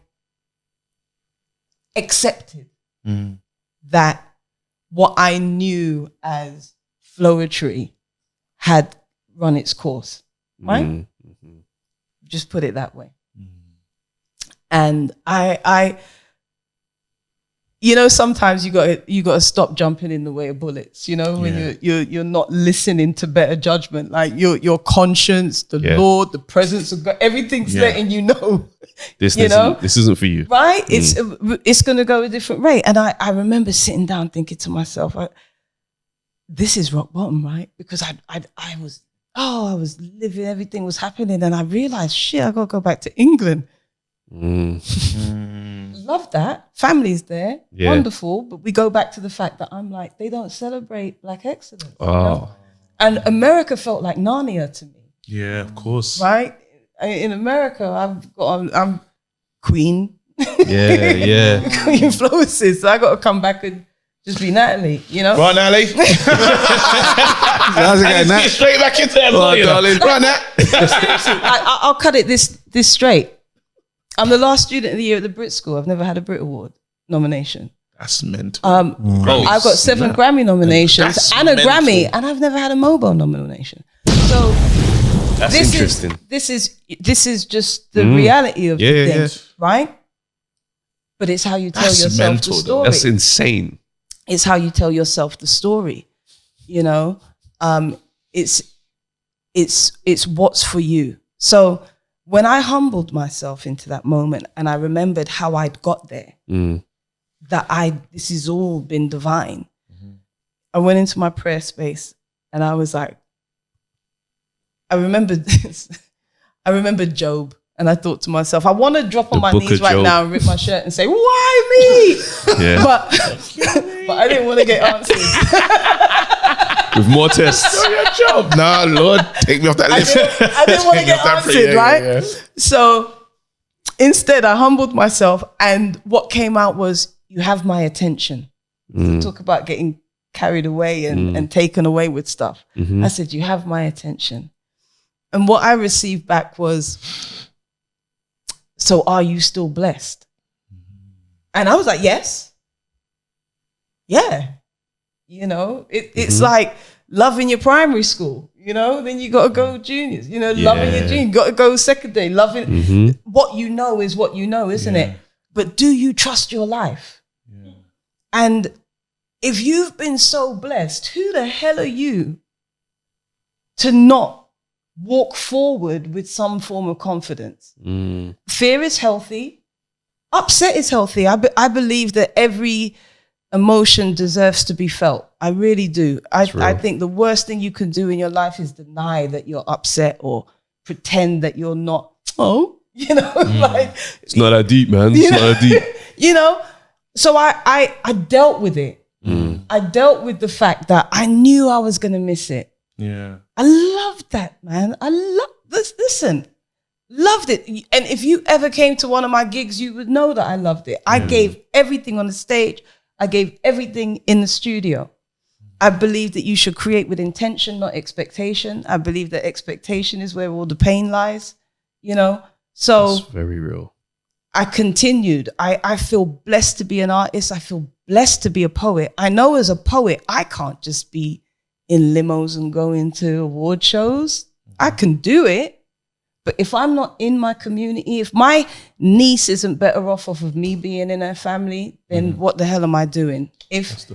accepted that what I knew as Floetry had run its course, right? just put it that way. And I sometimes you got to stop jumping in the way of bullets. When you're not listening to better judgment, like your conscience, the Lord, the presence of God, everything's letting you know. This isn't for you, right? It's going to go a different rate. And I remember sitting down thinking to myself, this is rock bottom, right? Because I was living, everything was happening, and I realized, shit, I got to go back to England. Love that. Family's there. Yeah. Wonderful. But we go back to the fact that I'm like, they don't celebrate Black excellence. And America felt like Narnia to me. Yeah, of course. Right? In America, I'm Queen. Yeah. Queen Floacist. So I got to come back and just be Natalie, Right, Natalie. How's it going, Nat? Get straight back into that, darling. Right, Nat. I'll cut it this straight. I'm the last student of the year at the Brit School. I've never had a Brit Award nomination. That's mental. I've got 7 Grammy nominations and a Grammy, and I've never had a mobile nomination. So that's interesting. This is just the reality of the thing, right? But it's how you tell yourself the story. That's insane. It's how you tell yourself the story. It's what's for you. So when I humbled myself into that moment and I remembered how I'd got there, this has all been divine. I went into my prayer space and I was like, I remembered this. I remembered Job, and I thought to myself, I want to drop on my knees right now and rip my shirt and say, why me? But I didn't want to get answers. With more tests. Your job. Nah, Lord, take me off that list. I didn't want to get answered, right? So instead, I humbled myself, and what came out was, you have my attention. So talk about getting carried away and taken away with stuff. I said, you have my attention. And what I received back was, so are you still blessed? And I was like, yes. Yeah. It's like loving your primary school, then you got to go juniors, loving your junior, got to go secondary, loving what you know is what you know, isn't it? But do you trust your life? And if you've been so blessed, who the hell are you to not walk forward with some form of confidence? Fear is healthy. Upset is healthy. I believe that every emotion deserves to be felt. I really do. I think the worst thing you can do in your life is deny that you're upset or pretend that you're not. Like it's not that deep, man. It's not that deep. So I dealt with it. I dealt with the fact that I knew I was going to miss it. Yeah. I loved that, man. I love this. Listen, loved it. And if you ever came to one of my gigs, you would know that I loved it. I gave everything on the stage. I gave everything in the studio. I believe that you should create with intention, not expectation. I believe that expectation is where all the pain lies, So that's very real. I continued. I feel blessed to be an artist. I feel blessed to be a poet. I know as a poet, I can't just be in limos and go into award shows. I can do it. But if I'm not in my community, if my niece isn't better off of me being in her family, then what the hell am I doing? If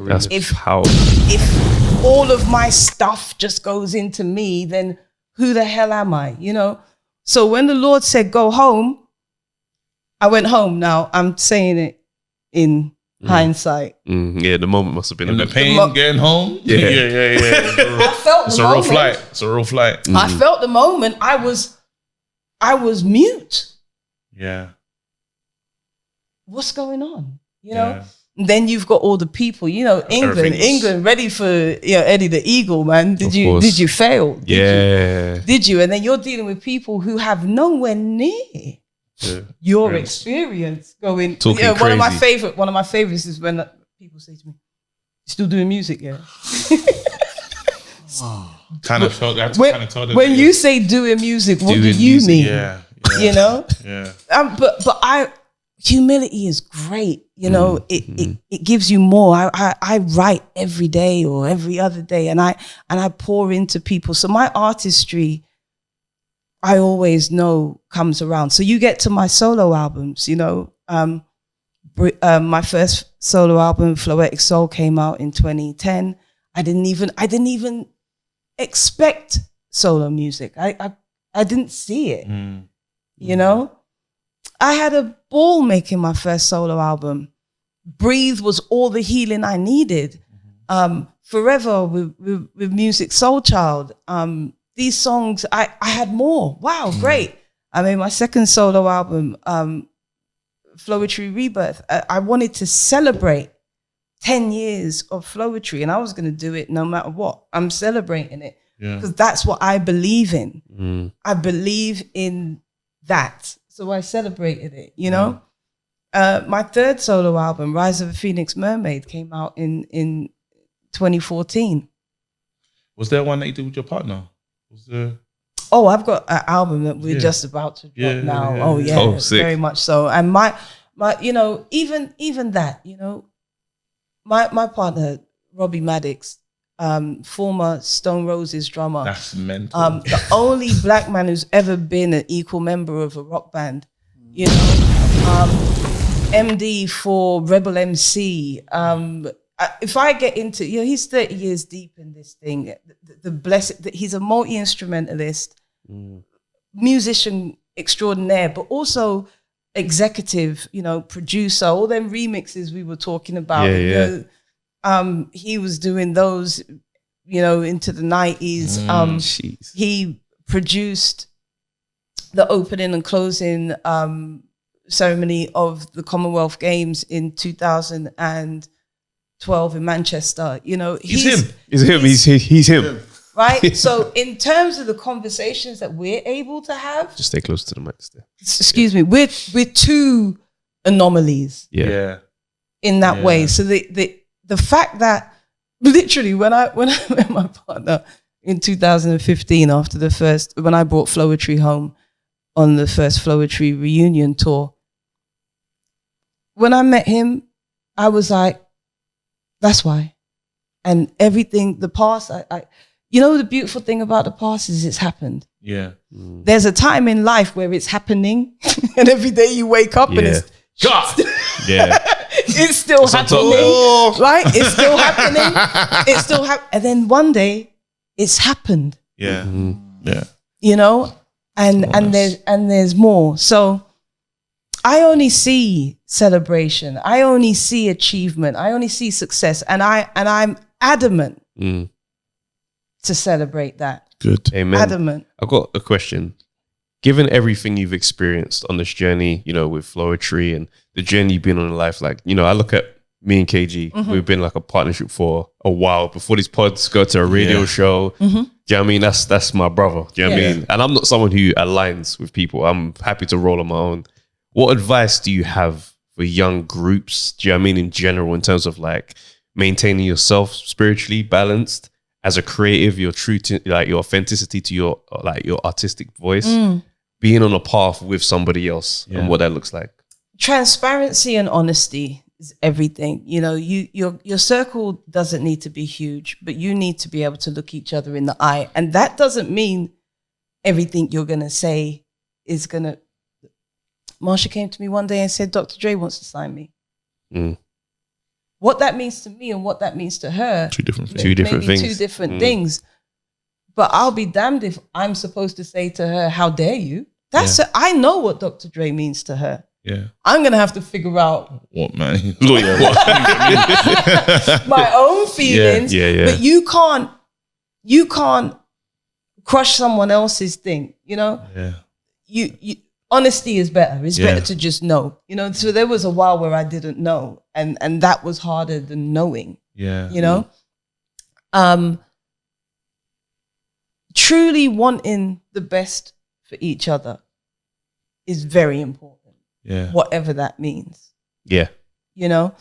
all of my stuff just goes into me, then who the hell am I? So when the Lord said, go home, I went home. Now I'm saying it in hindsight. Yeah, the moment must have been the pain getting home. Yeah. I felt it's a real flight. It's a real flight. I felt the moment. I was mute. Yeah. What's going on? And then you've got all the people. England ready for Eddie the Eagle, man. Did you fail? Did you? And then you're dealing with people who have nowhere near your experience going. Talking crazy. One of my favorites is when people say to me, "You still doing music, yeah?" Kind of felt that. When you say doing music, what do you mean? Yeah. Yeah. But humility is great. It gives you more. I write every day or every other day, and I pour into people. So my artistry I always know comes around. So you get to my solo albums, you know. My first solo album, Floetic Soul, came out in 2010. I didn't even expect solo music. I didn't see it. You know? I had a ball making my first solo album. Breathe was all the healing I needed. Forever with Music Soul Child. These songs, I had more. Wow, great. I made my second solo album, Floetry Rebirth. I wanted to celebrate 10 years of Floetry, and I was going to do it no matter what. I'm celebrating it because that's what I believe in. I believe in that. So I celebrated it, you know? My third solo album, Rise of a Phoenix Mermaid, came out in 2014. Was there one that you did with your partner? Was there? Oh, I've got an album that we're just about to drop now. Yeah. Oh yeah, Oh, sick. very much so. And my, you know, even that, you know, my partner Robbie Maddox, former Stone Roses drummer. That's mental. The only black man who's ever been an equal member of a rock band. You know, MD for Rebel MC. If I get into, you know, he's 30 years deep in this thing. The blessed, he's a multi-instrumentalist, musician extraordinaire, but also executive, you know, producer, all them remixes we were talking about. Yeah. He was doing those, you know, into the 90s. He produced the opening and closing ceremony of the Commonwealth Games in 2012 in Manchester. You know, He's him. right? So in terms of the conversations that we're able to have, Just stay close to the mic still. excuse me, we're two anomalies Yeah. in that way. So the fact that literally when I met my partner in 2015 when I brought Floetry home on the first Floetry reunion tour, when I met him, I was like, that's why. And everything, the past, you know, the beautiful thing about the past is it's happened. Yeah. There's a time in life where it's happening and every day you wake up and it's God. it's still happening, right? It's still happening. It's still happening. And then one day it's happened, Yeah. Yeah. you know, and there's more. So I only see celebration. I only see achievement. I only see success. And I'm adamant to celebrate that. Good. Amen. Adamant. I've got a question. Given everything you've experienced on this journey, you know, with Floetry and the journey you've been on in life, like, you know, I look at me and KG, we've been like a partnership for a while. Before these pods go to a radio show, do you know what I mean? That's my brother. Do you know what I mean? And I'm not someone who aligns with people. I'm happy to roll on my own. What advice do you have for young groups, do you know what I mean, in general, in terms of like maintaining yourself spiritually balanced as a creative, your true to like your authenticity to your like your artistic voice, being on a path with somebody else and what that looks like? Transparency and honesty is everything. You know, your circle doesn't need to be huge, but you need to be able to look each other in the eye. And that doesn't mean everything you're going to say is going to... Marsha came to me one day and said, Dr. Dre wants to sign me. What that means to me and what that means to her, Two different things. Two different things. Two different things. But I'll be damned if I'm supposed to say to her, how dare you? I know what Dr. Dre means to her. Yeah. I'm going to have to figure out What, man? my own feelings. Yeah. But you can't crush someone else's thing, you know? Yeah. You honesty is better. It's better to just know, you know? So there was a while where I didn't know, and that was harder than knowing, Yeah. you know? Truly wanting the best for each other is very important. Yeah. Whatever that means. Yeah. You know,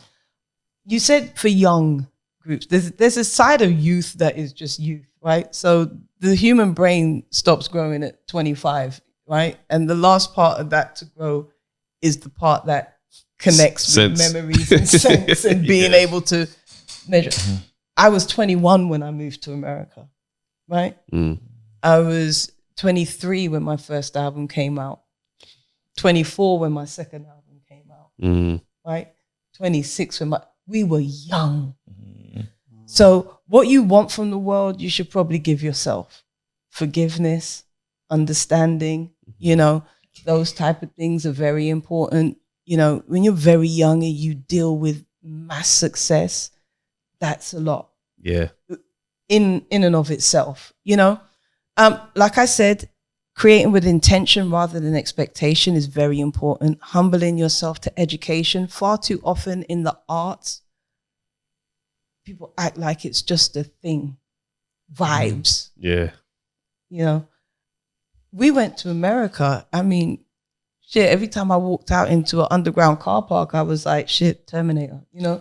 you said for young groups, there's a side of youth that is just youth, right? So the human brain stops growing at 25, right? And the last part of that to grow is the part that connects with memories and sense and being able to measure. I was 21 when I moved to America, right? I was 23 when my first album came out, 24 when my second album came out, right? 26 when we were young. So what you want from the world, you should probably give yourself. Forgiveness, understanding, you know, those type of things are very important. You know, when you're very young and you deal with mass success, that's a lot. Yeah. In and of itself, you know. Like I said, creating with intention rather than expectation is very important. Humbling yourself to education. Far too often in the arts, people act like it's just a thing. Vibes. Yeah. You know. We went to America. I mean, shit, every time I walked out into an underground car park, I was like, shit, Terminator, you know.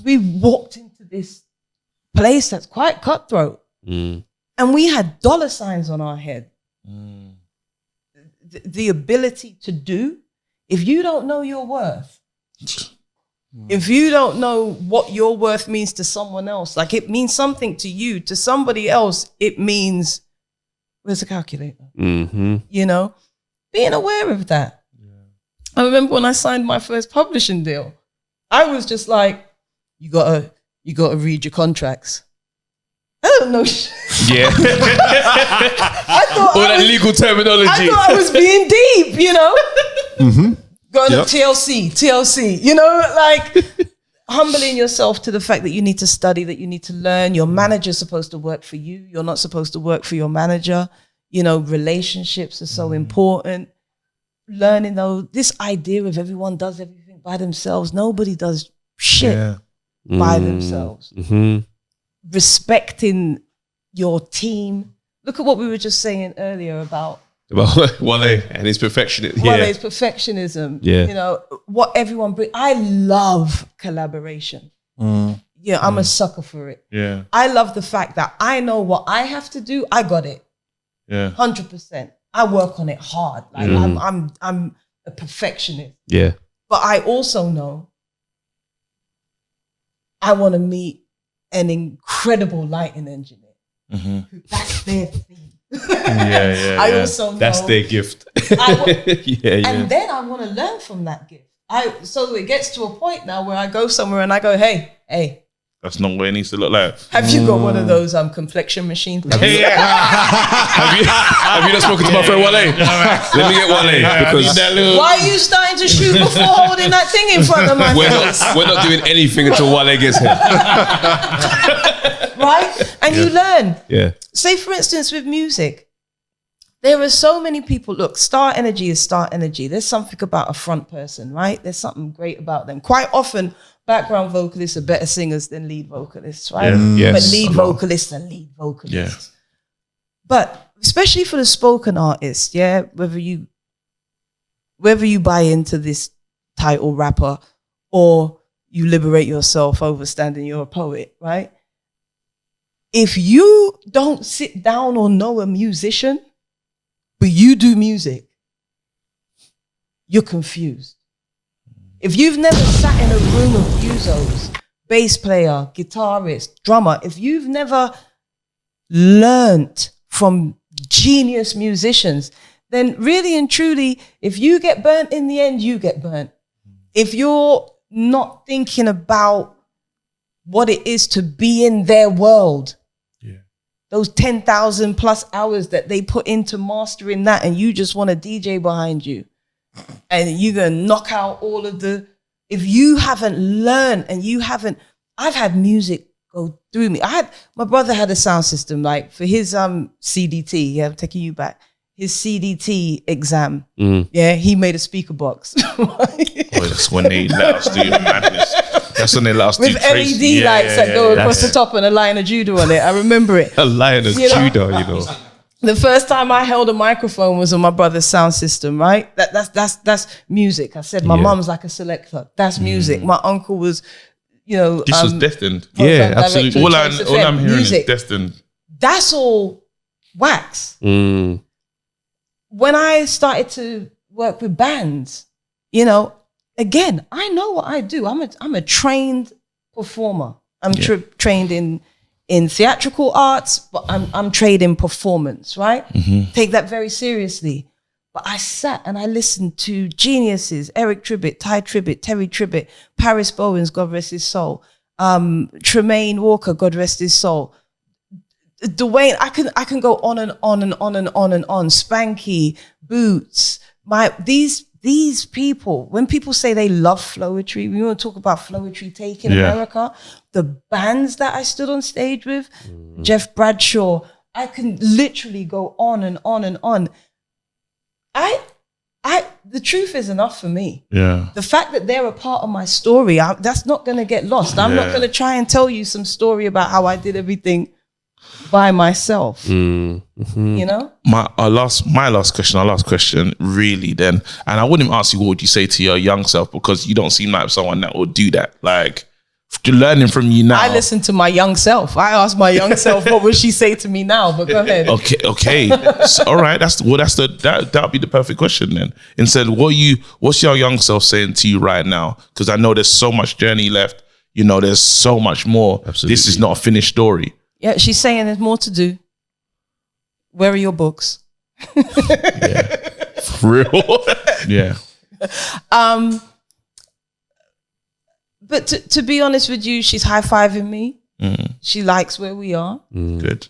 We walked into this place that's quite cutthroat. And we had dollar signs on our head. The ability to do, if you don't know your worth, if you don't know what your worth means to someone else, like it means something to you, to somebody else, it means, where's the calculator? You know, being aware of that. I remember when I signed my first publishing deal, I was just like, you gotta read your contracts. I don't know. Yeah. I thought all that legal terminology. I thought I was being deep, you know. Going to TLC, you know, like humbling yourself to the fact that you need to study, that you need to learn. Your manager's supposed to work for you. You're not supposed to work for your manager. You know, relationships are so important. Learning though, this idea of everyone does everything by themselves. Nobody does shit by themselves. Respecting your team. Look at what we were just saying earlier about Wale and his perfectionism. Wale's perfectionism. Yeah. You know, what everyone brings. I love collaboration. Yeah, I'm a sucker for it. Yeah. I love the fact that I know what I have to do. I got it. Yeah. 100%. I work on it hard. Like I'm a perfectionist. Yeah. But I also know I want to meet an incredible lighting engineer. That's their thing. I also know that's their gift. And then I want to learn from that gift. So it gets to a point now where I go somewhere and I go, hey, that's not what it needs to look like. have you got one of those complexion machine things? have you not spoken to my friend Wale? Let me get Wale because Why are you starting to shoot before holding that thing in front of my face? we're not doing anything until Wale gets here. Right? And you learn. Yeah. Say, for instance, with music, there are so many people. Look, star energy is star energy. There's something about a front person, right? There's something great about them. Quite often, background vocalists are better singers than lead vocalists, right? Yes, but lead vocalists are lead vocalists. Yeah. But especially for the spoken artist, whether you buy into this title rapper or you liberate yourself overstanding you're a poet, right? If you don't sit down or know a musician, but you do music, you're confused. If you've never sat in a room of musos, bass player, guitarist, drummer, if you've never learnt from genius musicians, then really and truly, if you get burnt in the end, you get burnt. If you're not thinking about what it is to be in their world, those 10,000 plus hours that they put into mastering that, and you just want a DJ behind you, and you're going to knock out all of the, if you haven't learned and you haven't, I've had music go through me. My brother had a sound system, like for his CDT, I'm taking you back, his CDT exam, he made a speaker box. That's when they let us do madness. That's when they let us do with LED lights that go across the top and a line of judo on it. I remember it. A lion of judo, you know. The first time I held a microphone was on my brother's sound system, right? That's music. I said my mom's like a selector. That's music. My uncle was, this was destined. Yeah, absolutely. All I'm hearing is destined. That's all wax. When I started to work with bands, again, I know what I do. I'm a trained performer. I'm trained in in theatrical arts, but I'm trading performance, right? Take that very seriously. But I sat and I listened to geniuses, Eric Tribbett, Ty Tribbett, Terry Tribbett, Paris Bowens, God rest his soul, Tremaine Walker, God rest his soul, Dwayne, I can go on and on and on and on and on. Spanky, Boots, these people, when people say they love Floetry, we want to talk about Floetry taking America, the bands that I stood on stage with, Jeff Bradshaw, I can literally go on and on and on. The truth is enough for me. Yeah. The fact that they're a part of my story, that's not going to get lost. I'm not going to try and tell you some story about how I did everything by myself. You know? My last question, really then, and I wouldn't ask you what would you say to your young self, because you don't seem like someone that would do that. Like, learning from you now. I listen to my young self. I ask my young self, what would she say to me now? But go ahead. Okay. So, all right. That'll be the perfect question then. Instead, what's your young self saying to you right now? Because I know there's so much journey left. You know, there's so much more. Absolutely. This is not a finished story. Yeah, she's saying there's more to do. Where are your books? For real. Yeah. But to be honest with you, she's high-fiving me. She likes where we are. Good.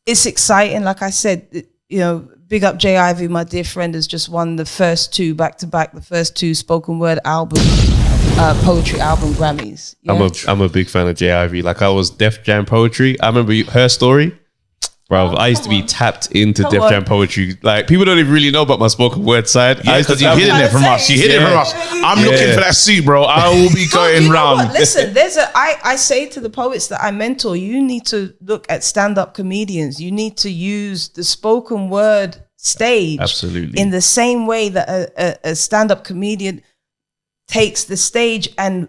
It's exciting. Like I said, you know, big up J. Ivy, my dear friend, has just won the first two back-to-back, the first two spoken word album, poetry album Grammys. Yeah? I'm a big fan of J. Ivy. Like, I was Def Jam Poetry. I remember her story. Bro, I used to be tapped into Def Jam poetry. Like, people don't even really know about my spoken word side. Yeah, because you're hidden it from us. You hid it from us. I'm looking for that suit, bro. I will be going round. Listen, I say to the poets that I mentor, you need to look at stand-up comedians. You need to use the spoken word stage in the same way that a stand-up comedian takes the stage and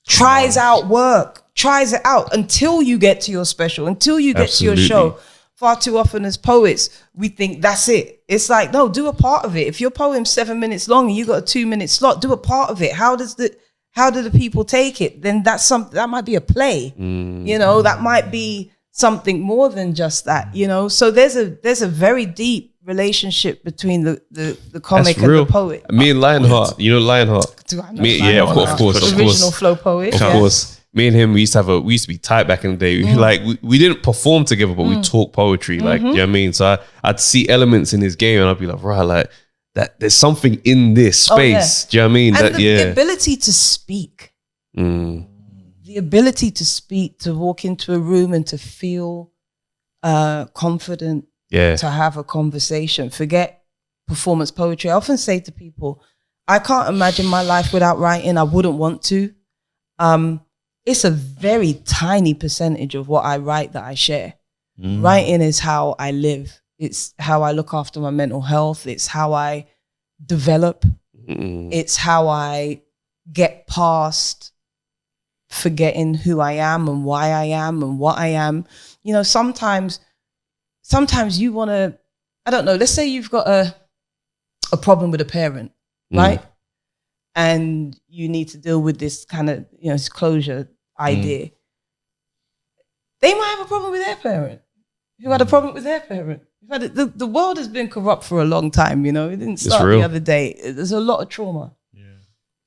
tries out work. Tries it out until you get to your special, until you get to your show. Far too often as poets, we think that's it. It's like, no, do a part of it. If your poem's 7 minutes long and you got a 2-minute slot, do a part of it. How do the people take it? Then that might be a play. You know, that might be something more than just that, you know? So there's a very deep relationship between the comic and the poet. Me and Lionheart, you know Lionheart? Of course. Original flow poet. Of course. Me and him, we used to be tight back in the day. Like, we didn't perform together, but we talk poetry. Like, you know what I mean? So I'd see elements in his game and I'd be like, right, like that. There's something in this space. Do you know what I mean? And the ability to speak. The ability to speak, to walk into a room and to feel confident. To have a conversation. Forget performance poetry. I often say to people, I can't imagine my life without writing. I wouldn't want to. It's a very tiny percentage of what I write that I share. Writing is how I live. It's how I look after my mental health. It's how I develop. It's how I get past forgetting who I am and why I am and what I am. You know, sometimes you want to, I don't know, let's say you've got a problem with a parent, right? And you need to deal with this kind of, you know, closure idea. They might have a problem with their parent. Who had a problem with their parent? The world has been corrupt for a long time, you know. It didn't start the other day. There's a lot of trauma.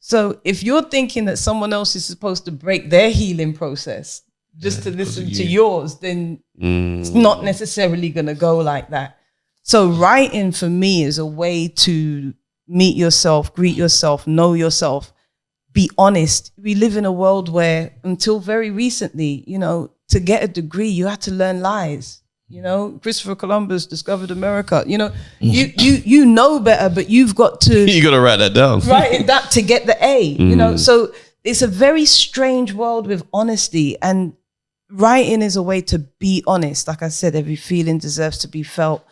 So if you're thinking that someone else is supposed to break their healing process just to listen to yours, then it's not necessarily going to go like that. So writing for me is a way to meet yourself, greet yourself, know yourself, be honest. We live in a world where until very recently, you know, to get a degree, you had to learn lies. You know, Christopher Columbus discovered America. You know, you know better, but you've got to you got to write that down. Write that to get the A. You know, so it's a very strange world with honesty, and writing is a way to be honest. Like I said, every feeling deserves to be felt.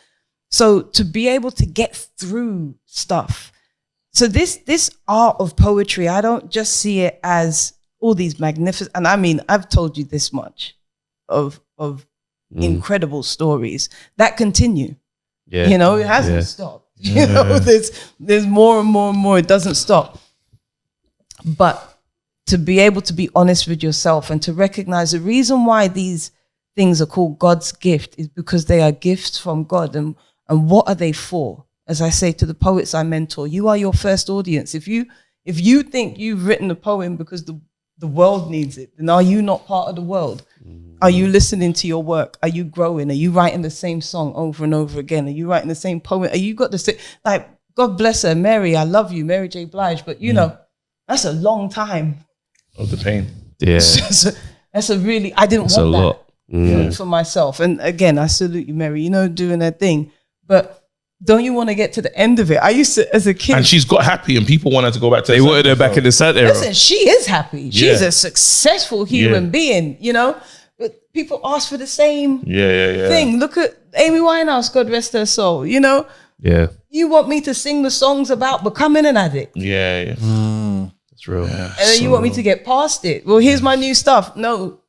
So to be able to get through stuff. So this art of poetry, I don't just see it as all these magnificent, and I mean, I've told you this much of incredible stories that continue. You know, it hasn't stopped. You know, there's more and more and more. It doesn't stop. But to be able to be honest with yourself and to recognize the reason why these things are called God's gift is because they are gifts from God. And what are they for? As I say to the poets I mentor, you are your first audience. If you think you've written a poem because the world needs it, then are you not part of the world? Are you listening to your work? Are you growing? Are you writing the same song over and over again? Are you writing the same poem? Are you got the same, like, God bless her, Mary, I love you, Mary J. Blige, but you know, that's a long time. Of the pain. Yeah. That's a really, I didn't That's a want lot. that for myself. And again, I salute you, Mary, you know, doing her thing. But don't you want to get to the end of it? I used to, as a kid. And she's got happy and people wanted to go back to They wanted her back in the sad era. Listen, she is happy. She's Yeah. a successful human being, you know? But people ask for the same thing. Look at Amy Winehouse, God rest her soul, you know? Yeah. You want me to sing the songs about becoming an addict. Yeah. That's real. Yeah. And then you want me to get past it. Well, here's my new stuff. No,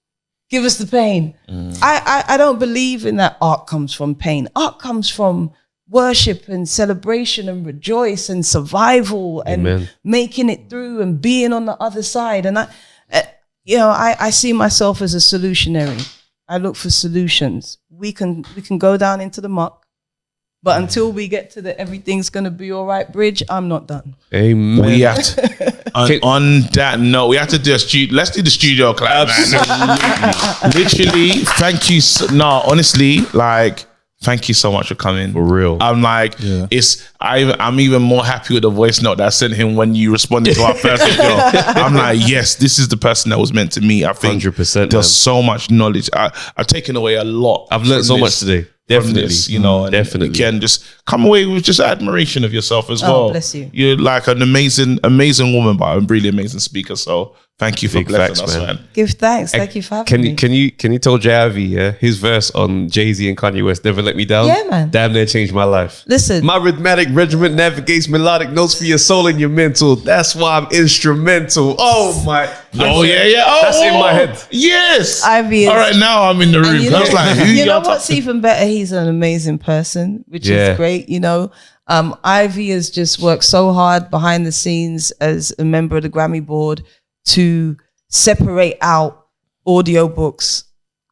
give us the pain. I don't believe in that art comes from pain. Art comes from worship and celebration and rejoice and survival and making it through and being on the other side. And I see myself as a solutionary. I look for solutions. We can go down into the muck, but until we get to the everything's gonna be all right bridge, I'm not done. Amen. We have to, on that note, we have to do let's do the studio clap, man. Literally, thank you. Honestly, like, thank you so much for coming. For real. I'm like, I'm even more happy with the voice note that I sent him when you responded to our first video. I'm like, yes, this is the person that was meant to meet. I think 100%. there's so much knowledge. I've taken away a lot. I've learned so much today. Definitely. This, you know, and definitely. again, just come away with just admiration of yourself as well. Bless you. You're like an amazing woman, but a really amazing speaker. So thank you for Big blessing facts, us, man. man. Give thanks. Thank you for having me. Can you tell JIV, his verse on Jay-Z and Kanye West, Never Let Me Down? Yeah, man. Damn near changed my life. Listen. My rhythmic regiment navigates melodic notes for your soul and your mental. That's why I'm instrumental. Oh my. Oh yeah. Oh, that's in my head. Yes. Ivy is, all right, now I'm in the room. you know, I was like, who you know y'all what's even better? He's an amazing person, which is great, you know. Ivy has just worked so hard behind the scenes as a member of the Grammy board to separate out audiobooks,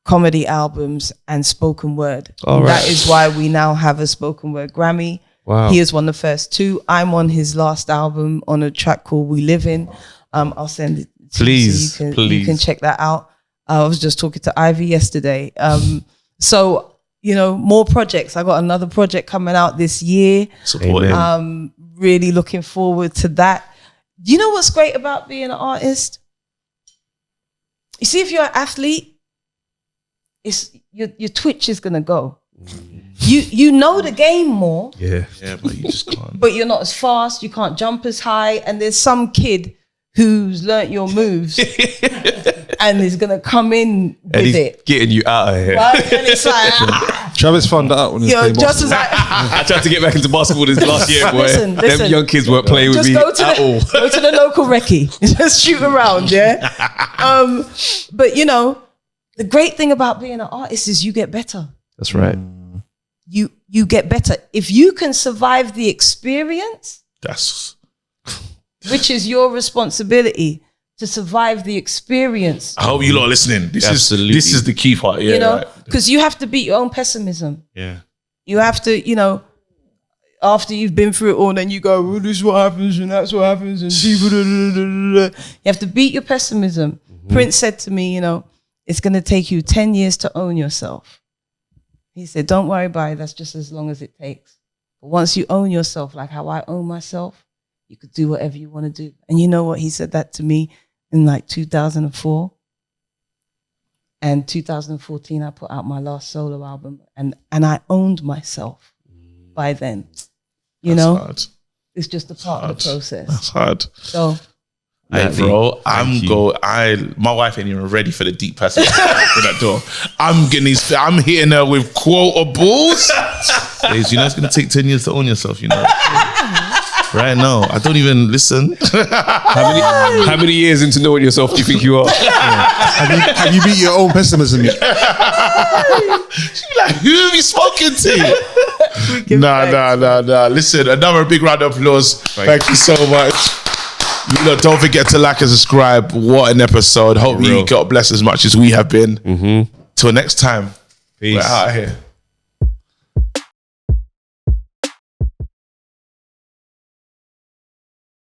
comedy albums, and spoken word. That is why we now have a spoken word Grammy. Wow. He has won the first two. I'm on his last album on a track called We Live In. I'll send it to you so you can check that out. I was just talking to Ivy yesterday. So, you know, more projects. I got another project coming out this year. support him. Really looking forward to that. You know what's great about being an artist? You see, if you're an athlete, it's your twitch is gonna go. You know the game more. Yeah, but you just can't. But you're not as fast. You can't jump as high. And there's some kid who's learnt your moves and is gonna come in with it, getting you out of here. right? And it's like, Travis found that out when he you know, came just off. as I I tried to get back into basketball this last year, boy. Listen. Them young kids weren't playing with just me go to at all. go to the local recce, just shoot around, yeah. But you know, the great thing about being an artist is you get better. That's right. You get better if you can survive the experience. That's. Which is your responsibility to survive the experience. I hope you lot are listening. This Absolutely. is the key part. Yeah, You know, right. because you have to beat your own pessimism. Yeah. You have to, you know, after you've been through it all, then you go, well, this is what happens and that's what happens and people. You have to beat your pessimism. Prince said to me, you know, it's going to take you 10 years to own yourself. He said, don't worry about it. That's just as long as it takes. But once you own yourself, like how I own myself, you could do whatever you want to do. And you know what? He said that to me in like 2004. And 2014, I put out my last solo album. And I owned myself by then. You know? Hard. It's just a part of the process. That's hard. So, Hey, bro, my wife ain't even ready for the deep passage for that door. I'm hitting her with quotables. Ladies, you know it's gonna take 10 years to own yourself, you know. Right now, I don't even listen. How many years into knowing yourself do you think you are? Have you beat your own pessimism yet? She's like, who have you spoken to? Nah. Listen, another big round of applause. Thank you so much. Look, don't forget to like and subscribe. What an episode. Hope you got blessed as much as we have been. Till next time. Peace. We're out of here.